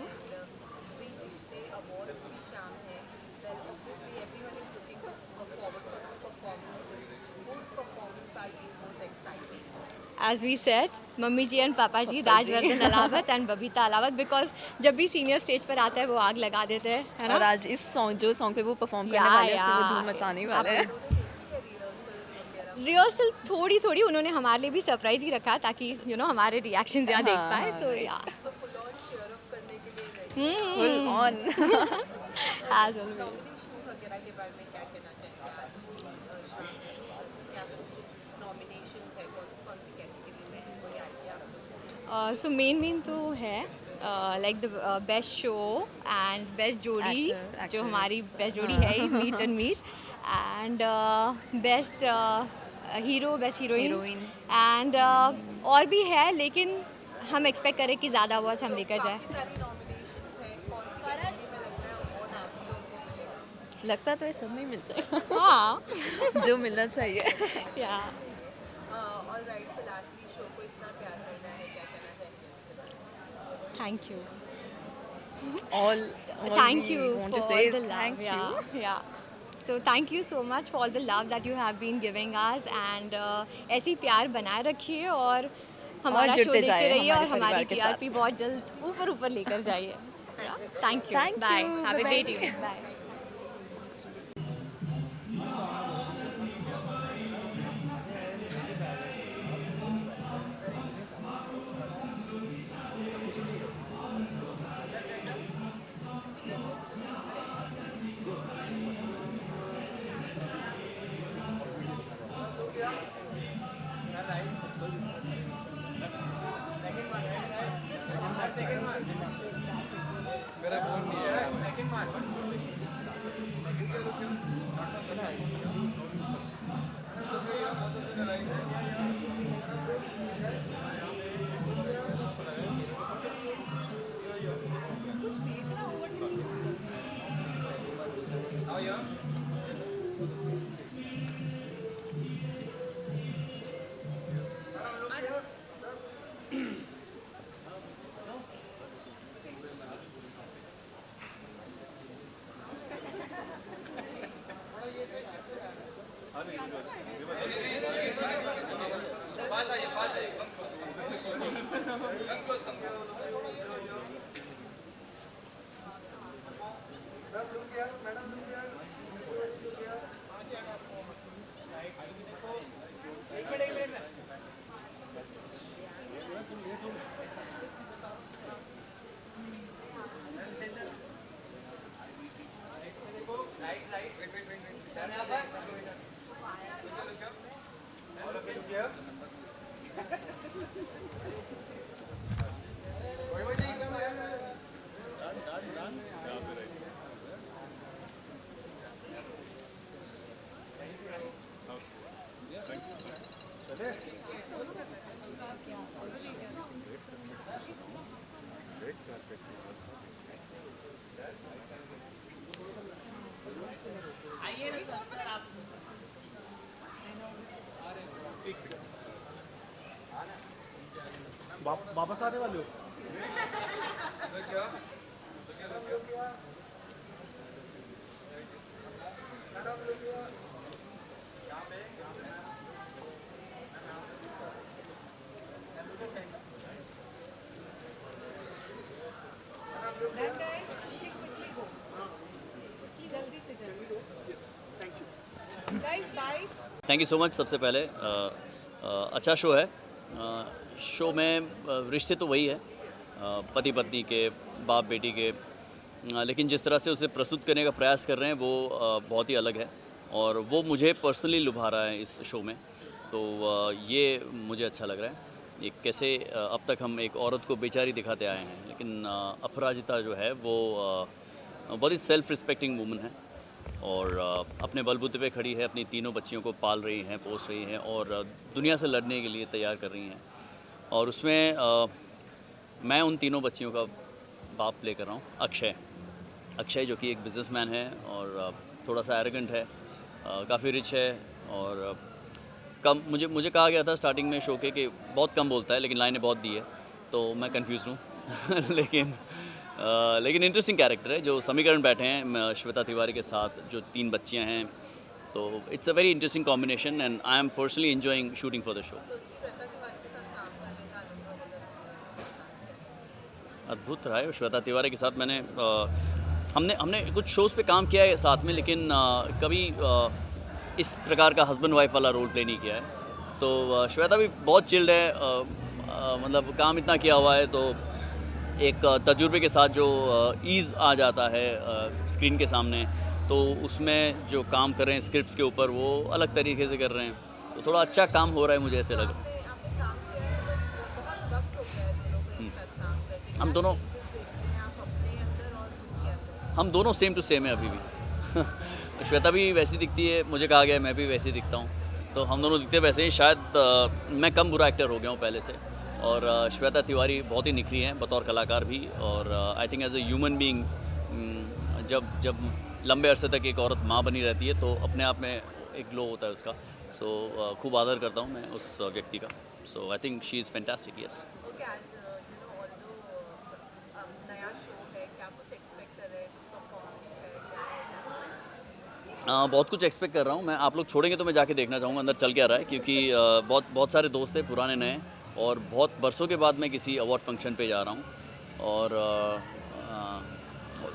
ज़ी रिश्ते अवार्ड्स की शाम है। Well, obviously everyone is looking forward to the performances. Whose performance are you most excited for? As we said, mummy ji and papa ji, Rajvardhan Alawat and Babita Alawat, because जब भी सीनियर स्टेज पर आता है वो आग लगा देते हैं, है ना? और आज इस सॉन्ग जो सॉन्ग पे वो परफॉर्म करने वाले हैं उस पे वो धूम मचाने वाले हैं। रिहर्सल थोड़ी थोड़ी उन्होंने हमारे लिए भी सरप्राइज ही रखा ताकि हमारे रिएक्शन यहाँ देख पाए। सो यार फुल ऑन एज ऑलवेज। वगैरह के बारे में क्या कहना चाहेंगे आज? क्या नॉमिनेशन है कौन सी कैटेगरी में कोई आइडिया? सो मेन तो है like the best show and best जोड़ी, जो हमारी बेस्ट जोड़ी है ही, Meet and Meet, and best hero, best heroine and और भी है, लेकिन हम एक्सपेक्ट करें कि ज़्यादा अवार्ड्स हम लेकर जाए। लगता तो है सब में मिल जाएगा। हाँ जो मिलना चाहिए। या ऑलराइट, सो लास्टली शो को इतना प्यार करना है, क्या कहना चाहेंगे? Thank you. all Thank we you want to for say is the love. thank you. Yeah. So thank you so much for all the love that you have been giving us, and ऐसे ही प्यार बनाए रखिए और हमारा show जुड़ते देखते जाइए रहिए और हमारे हमारी परिवार के TRP बहुत जल्द ऊपर लेकर जाइए। Thank you. Thank Bye. you. Have a Bye-bye. great evening. Bye. वापस आने वाले हो? Thank you so much. सबसे पहले अच्छा शो है। शो में रिश्ते तो वही है, पति पत्नी के, बाप बेटी के, लेकिन जिस तरह से उसे प्रस्तुत करने का प्रयास कर रहे हैं वो बहुत ही अलग है और वो मुझे पर्सनली लुभा रहा है इस शो में। तो ये मुझे अच्छा लग रहा है। ये कैसे अब तक हम एक औरत को बेचारी दिखाते आए हैं, लेकिन अपराजिता जो है वो बहुत ही सेल्फ रिस्पेक्टिंग वूमन है और अपने बलबूते पे खड़ी है, अपनी तीनों बच्चियों को पाल रही हैं, पोस रही हैं और दुनिया से लड़ने के लिए तैयार कर रही हैं। और उसमें मैं उन तीनों बच्चियों का बाप प्ले कर रहा हूँ, अक्षय जो कि एक बिजनेसमैन है और थोड़ा सा एरोगेंट है, काफ़ी रिच है और कम मुझे कहा गया था स्टार्टिंग में शो के कि बहुत कम बोलता है लेकिन लाइनें बहुत दी है, तो मैं कंफ्यूज हूँ लेकिन इंटरेस्टिंग कैरेक्टर है। जो समीकरण बैठे हैं श्वेता तिवारी के साथ, जो 3 बच्चियां हैं, तो it's a very interesting combination and I am personally enjoying shooting for the show. अद्भुत रहा है श्वेता तिवारी के साथ। मैंने हमने कुछ शोज़ पे काम किया है साथ में, लेकिन कभी इस प्रकार का हस्बैंड वाइफ वाला रोल प्ले नहीं किया है। तो श्वेता भी बहुत चिल्ड है, मतलब काम इतना किया हुआ है, तो एक तजुर्बे के साथ जो ईज़ आ जाता है स्क्रीन के सामने, तो उसमें जो काम कर रहे हैं स्क्रिप्ट्स के ऊपर वो अलग तरीके से कर रहे हैं, तो थोड़ा अच्छा काम हो रहा है, मुझे ऐसे लग रहा है। हम दोनों सेम टू सेम है अभी भी श्वेता भी वैसी दिखती है, मुझे कहा गया है मैं भी वैसे दिखता हूँ, तो हम दोनों दिखते वैसे ही। शायद मैं कम बुरा एक्टर हो गया हूँ पहले से, और श्वेता तिवारी बहुत ही निखरी हैं बतौर कलाकार भी, और I think as a human being जब लंबे अरसे तक एक औरत माँ बनी रहती है तो अपने आप में एक ग्लो होता है उसका। सो खूब आदर करता हूँ मैं उस व्यक्ति का। So I think she is fantastic. Yes, बहुत कुछ एक्सपेक्ट कर रहा हूँ मैं। आप लोग छोड़ेंगे तो मैं जाके देखना चाहूँगा अंदर चल क्या रहा है, क्योंकि बहुत सारे दोस्त हैं पुराने नए, और बहुत बरसों के बाद मैं किसी अवार्ड फंक्शन पे जा रहा हूँ। और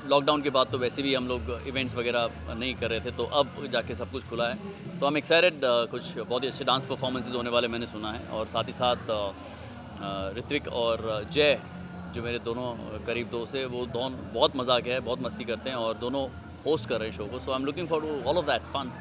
लॉकडाउन के बाद तो वैसे भी हम लोग इवेंट्स वगैरह नहीं कर रहे थे, तो अब जाके सब कुछ खुला है, तो हम एक्साइटेड। कुछ बहुत ही अच्छे डांस परफॉर्मेंसेज होने वाले मैंने सुना है, और साथ ही साथ ऋत्विक और जय जो मेरे दोनों करीब दोस्त हैं, वो दोनों बहुत मजाक है, बहुत मस्ती करते हैं और दोनों होस्ट कर रहे हैं शो को। So I am looking for all of that fun.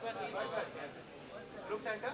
Look center.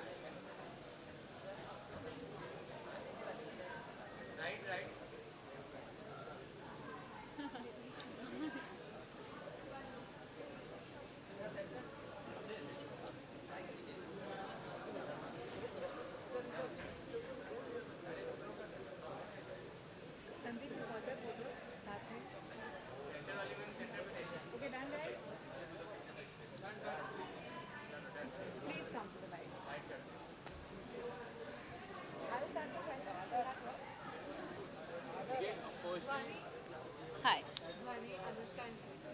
Right. Hi.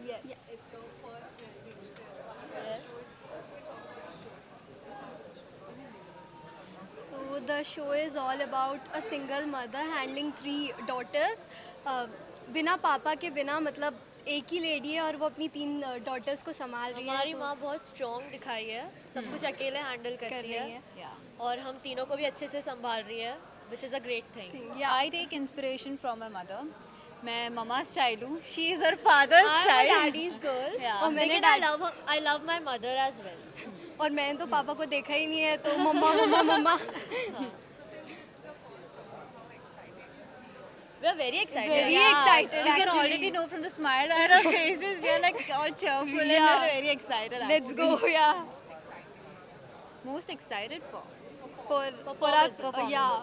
Yes. So the show is all about a single mother handling 3 daughters. बिना पापा के बिना मतलब एक ही लेडी है और वो अपनी 3 डॉटर्स को संभाल रही है. हमारी तो माँ बहुत स्ट्रॉन्ग दिखाई है, सब कुछ अकेले हैंडल कर रही है और हम तीनों को भी अच्छे से संभाल रही है, which is a great thing. I take inspiration from my mother. मैं mama's child हूँ. She is her father's I'm child. a daddy's girl. Yeah. और मैंने I love my mother as well. और मैंने तो पापा को देखा ही नहीं है तो मम्मा. We are very excited. Very excited. You can actually. already know from the smile on our faces. We are like all cheerful and we are very excited. Let's actually. go. Yeah. Most excited for our Yeah.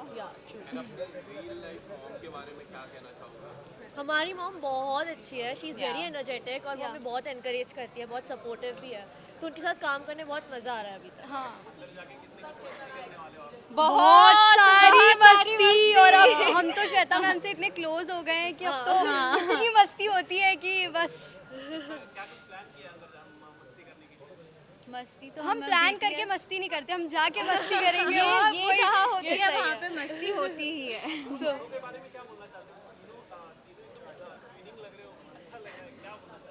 हमारी mom बहुत अच्छी है, she is very energetic और वो हमें बहुत encourage करती है, बहुत सपोर्टिव भी है, तो उनके साथ काम करने बहुत मज़ा आ रहा है अभी तक. हाँ. बहुत सारी मस्ती और अब हम तो श्वेता मैम से इतने क्लोज हो गए हैं कि अब तो इतनी मस्ती होती है कि बस मस्ती तो हम प्लान करके मस्ती नहीं करते, हम जाके मस्ती करेंगे. ये जहाँ होती है वहाँ पे मस्ती होती ही है.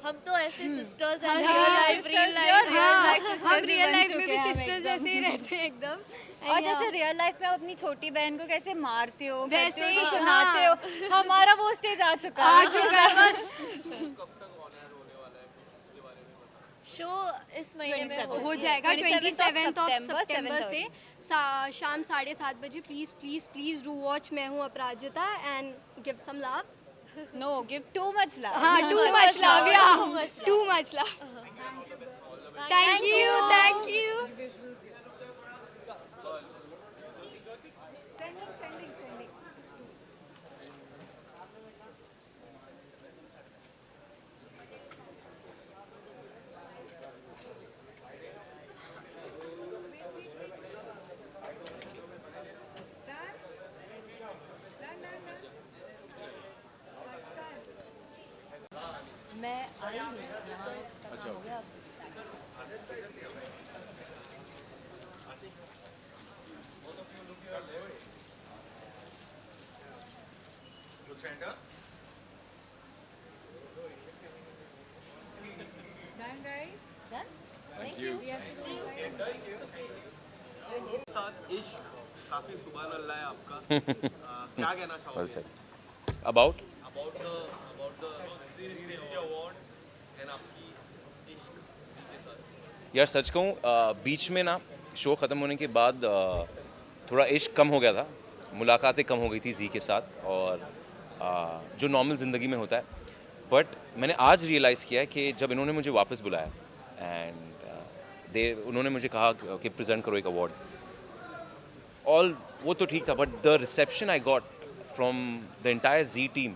हम तो ऐसे सिस्टर्स हैं, हम रियल लाइफ में भी सिस्टर्स जैसे ही रहते हैं एकदम. और जैसे रियल लाइफ में आप अपनी छोटी बहन को कैसे मारते हो, वैसे ही सुनाते हो, हमारा वो स्टेज आ चुका है बस. शो इस महीने में हो जाएगा 27 सितंबर से शाम 7:30 बजे. Please do watch. मैं हूँ Aparajita and give some love. No, give too much love. Too much love. Yeah, too much love. Thank you. मैं आई हूँ यहाँ तक हो गया. Done, guys? Done? Thank you. साथ इश्क काफी सुभान अल्लाह है आपका. क्या कहना चाहोगे? Well said. About the award and आपकी इश्क के साथ. यार सच कहूँ बीच में ना शो ख़त्म होने के बाद थोड़ा इश्क कम हो गया था, मुलाकातें कम हो गई थी जी के साथ और जो नॉर्मल ज़िंदगी में होता है. बट मैंने आज रियलाइज़ किया कि जब इन्होंने मुझे वापस बुलाया एंड उन्होंने मुझे कहा कि प्रेजेंट करो एक अवार्ड, ऑल वो तो ठीक था, but the reception I got from the entire Zee team,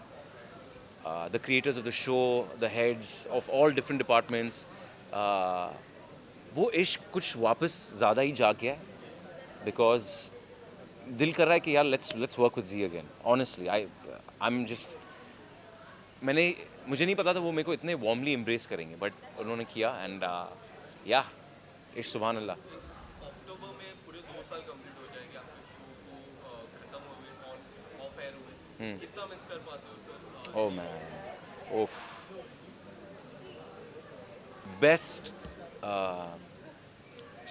the creators of the show, the heads of all different departments, वो इश्क कुछ वापस ज़्यादा ही जाग गया है. बिकॉज दिल कर रहा है कि यार let's work with Zee again. Honestly I am just, मुझे नहीं पता था वो मेरे को इतने वार्मली एम्ब्रेस करेंगे, बट उन्होंने किया एंड या इट्स सुभान अल्लाह. अक्टूबर में पूरे 2 साल कंप्लीट हो जाएंगे आपके शो को खत्म हो गए, ऑफ एयर हुए. कितना मिस कर पाते हो सर? ओह मैन, ओफ बेस्ट.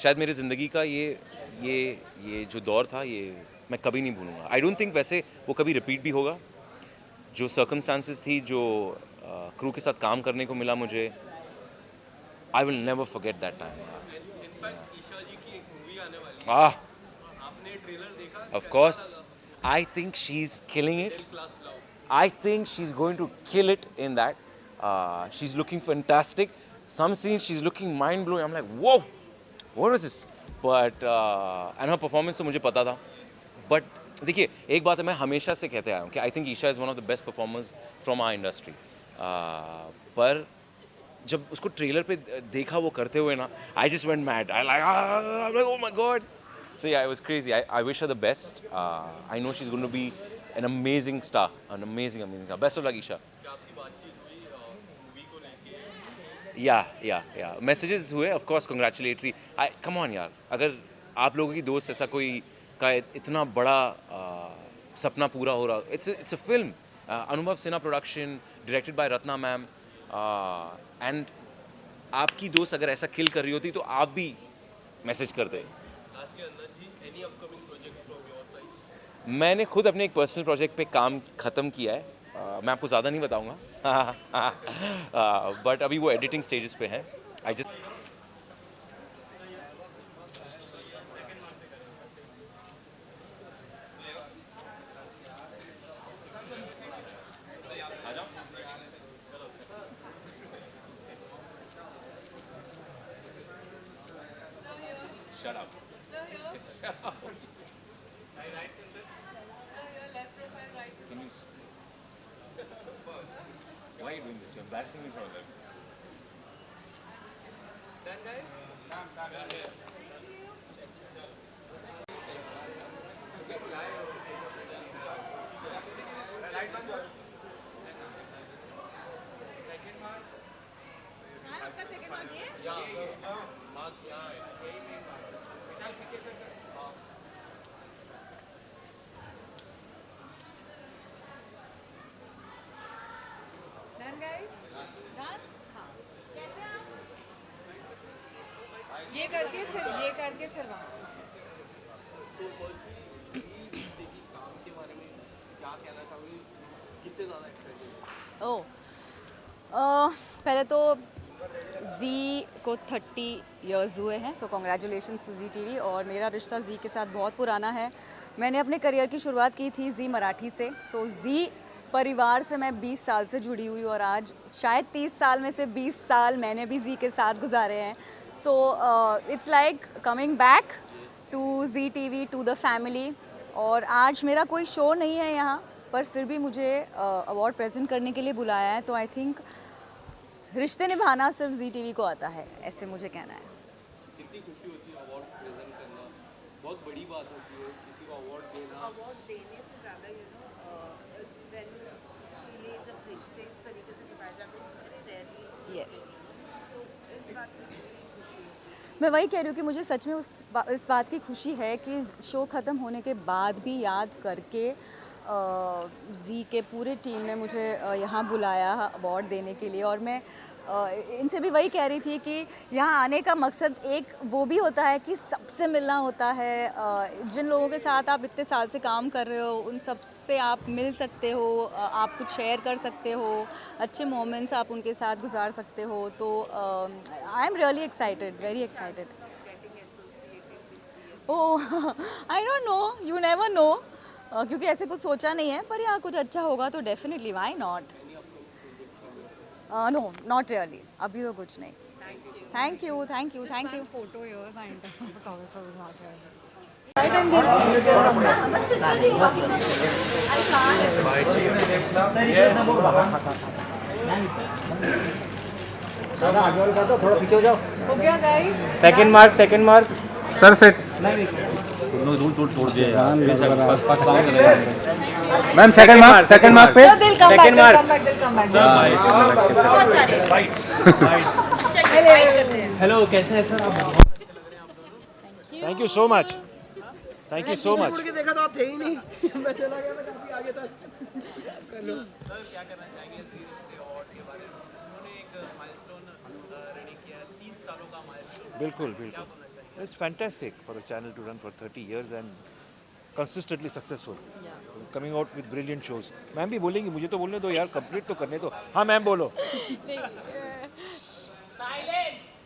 शायद मेरी ज़िंदगी का ये जो दौर था ये मैं कभी नहीं भूलूंगा. आई डोंट थिंक वैसे वो कभी रिपीट भी होगा. जो सर्कमस्टांसेस थी, जो क्रू के साथ काम करने को मिला मुझे, I will never forget that time. आपने ट्रेलर देखा? Of course, I think she's killing it. I think she's going to kill it in that. She's looking fantastic. Some scenes she's looking mind blowing. I'm like, whoa, what is this? But and her performance तो मुझे पता था. But देखिए एक बात है मैं हमेशा से कहते आया हूँ कि I think Isha is one of the best performers from our industry. पर जब उसको ट्रेलर पे देखा वो करते हुए ना, I just went mad. I'm like, oh my god. So yeah, it was crazy. I wish her the best. I know she's going to be an amazing star, an amazing star. Best of luck, Isha. Yeah. Messages हुए, of course, congratulatory. Come on यार, अगर आप लोगों की दोस्त ऐसा कोई का इतना बड़ा सपना पूरा हो रहा, it's a film. Anubhav Sinha production, directed by Ratna ma'am. And आपकी दोस्त अगर ऐसा किल कर रही होती तो आप भी मैसेज करते. मैंने खुद अपने एक पर्सनल प्रोजेक्ट पे काम ख़त्म किया है. मैं आपको ज़्यादा नहीं बताऊंगा. बट अभी वो एडिटिंग स्टेजेस पे है. I just Shut up. Why are you doing this? You're embarrassing me in front of them. That guy? ये करके फिर वहाँ पहले तो जी को 30 इयर्स हुए हैं, so congratulations to Zee TV. और मेरा रिश्ता जी के साथ बहुत पुराना है. मैंने अपने करियर की शुरुआत की थी जी मराठी से. सो जी परिवार से मैं 20 साल से जुड़ी हुई और आज शायद 30 साल में से 20 साल मैंने भी जी के साथ गुजारे हैं. So it's like coming back to Zee TV, to the family. और आज मेरा कोई शो नहीं है यहाँ पर फिर भी मुझे अवार्ड प्रेजेंट करने के लिए बुलाया है. तो आई थिंक रिश्ते निभाना सिर्फ जी टीवी को आता है, ऐसे मुझे कहना है. कितनी खुशी होती है अवार्ड प्रेजेंट करना, बहुत बड़ी बात होती है किसी को अवार्ड देना. अवार्ड देने से ज़्यादा जब रिश्ते इस तरीके से निभाए जाते हैं यस, मैं वही कह रही हूँ कि मुझे सच में इस बात की खुशी है कि शो ख़त्म होने के बाद भी याद करके जी के पूरे टीम ने मुझे यहाँ बुलाया अवार्ड देने के लिए. और मैं इनसे भी वही कह रही थी कि यहाँ आने का मकसद एक वो भी होता है कि सबसे मिलना होता है. जिन लोगों के साथ आप इतने साल से काम कर रहे हो उन सब से आप मिल सकते हो, आप कुछ शेयर कर सकते हो, अच्छे मोमेंट्स आप उनके साथ गुजार सकते हो. तो आई am really excited, very excited. Oh I don't know, you never know, क्योंकि ऐसे कुछ सोचा नहीं है. पर यहाँ कुछ अच्छा होगा तो definitely, why not. No not really, अभी तो कुछ नहीं. Thank you. Photo here, my photographer was not here. थोड़ा पीछे हो जाओ. हो गया guys. Second mark sir set. तोड़ दिया. मैम सेकंड मार्क पे. Second mark. हेलो, कैसे हैं सर आप? Thank you so much. Thank you so much. देखा तो आप थे ही नहीं. मैं चला गया था काफी आगे तक. कर लो. सर क्या करना चाहेंगे जी रिश्ते अवार्ड के बारे में? उन्होंने एक माइलस्टोन रेडी किया है, 30 सालों का माइलस्टोन. बिल्कुल. It's fantastic for a channel to run for 30 years and consistently successful. Coming out with brilliant shows. Ma'am भी बोलेंगी, मुझे तो बोलने दो यार, कंप्लीट तो करने दो. हाँ मैम बोलो.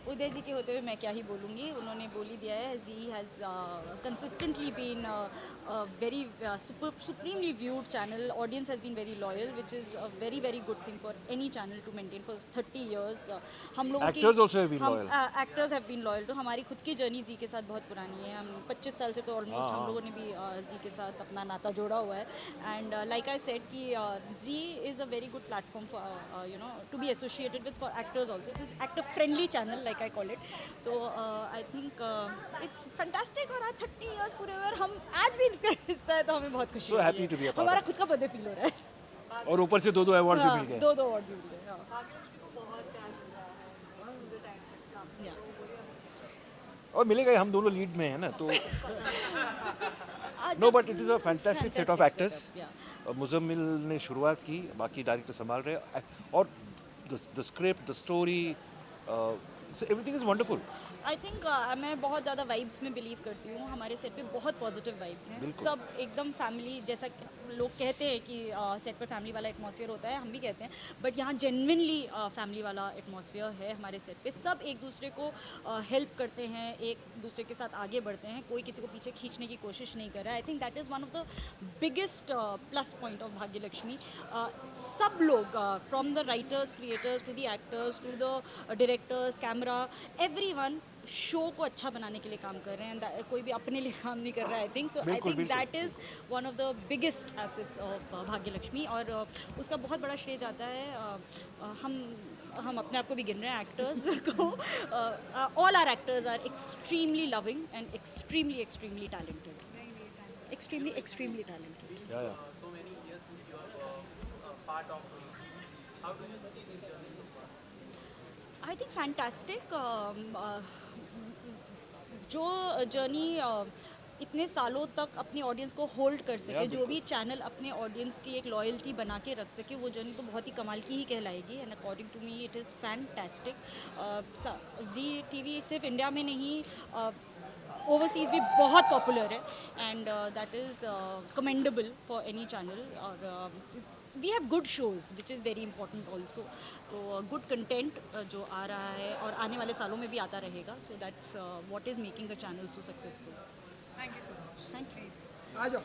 उदय जी के होते हुए मैं क्या ही बोलूँगी, उन्होंने बोल ही दिया है। Zee has consistently been very supremely viewed channel. Audience has been very loyal, which is a very very good thing for any channel to maintain for 30 years. हम लोगों की Actors also have been loyal. Actors have been loyal. तो हमारी खुद की journey जी के साथ बहुत पुरानी है। हम 25 साल से तो ऑलमोस्ट हम लोगों ने भी जी के साथ अपना नाता जोड़ा हुआ है। एंड लाइक आई सेड कि Zee is a very good platform for you know to be associated with for actors also. It is actor friendly channel like I call it. तो आई थिंक इट्स फैंटास्टिक। और आज 30 years पूरे हुए और हम आज भी इसका हिस्सा है, तो हमें बहुत खुशी So हो happy रही to be a है। part हमारा of खुद का बर्थडे फील हो रहा है। और ऊपर से 2 अवार्ड भी मिल गए। 2 अवार्ड भी मिल गए। हाँ। और मिलेगा ही, हम दोनों लीड में हैं ना, तो no but it is a fantastic set of actors. Muzammil ने शुरुआत की, बाकी डायरेक्टर संभाल रहे हैं, और the script, the story, everything is wonderful. I think मैं बहुत ज़्यादा वाइब्स में बिलीव करती हूँ। हमारे सेट पे बहुत पॉजिटिव वाइब्स हैं। सब एकदम फैमिली जैसा लोग कहते हैं कि सेट पर फैमिली वाला एटमॉस्फेयर होता है, हम भी कहते हैं, बट यहाँ जेन्युइनली फैमिली वाला एटमॉस्फेयर है हमारे सेट पे। सब एक दूसरे को हेल्प करते हैं, एक दूसरे के साथ आगे बढ़ते हैं, कोई किसी को पीछे खींचने की कोशिश नहीं कर रहा है। I think that is one of the biggest plus point of Bhagyalakshmi. सब लोग from the writers, creators to the actors to the directors, camera, everyone show को अच्छा बनाने के लिए काम कर रहे हैं। कोई भी अपने लिए काम नहीं कर रहा है। I think so I think that is one of the biggest assets of Bhagyalakshmi. और उसका बहुत बड़ा श्रेय जाता है हम अपने आप को भी गिन रहे हैं एक्टर्स को। All are actors are extremely loving and extremely talented. Extremely talented. So many years since you are part of this. How do you see this journey so far? I think fantastic. जो journey इतने सालों तक अपनी audience को hold कर सके, जो भी चैनल अपने ऑडियंस की एक लॉयल्टी बना के रख सके, वो जर्नी तो बहुत ही कमाल की ही कहलाएगी। And according to me it is fantastic. Zee TV सिर्फ इंडिया में नहीं, ओवरसीज़ भी बहुत पॉपुलर है। And that is commendable for any channel. और we have good shows which is very important also. तो गुड कंटेंट जो आ रहा है और आने वाले सालों में भी आता रहेगा। So that's what is making the channel so successful. Thank you so much. Thank you. आ जाओ।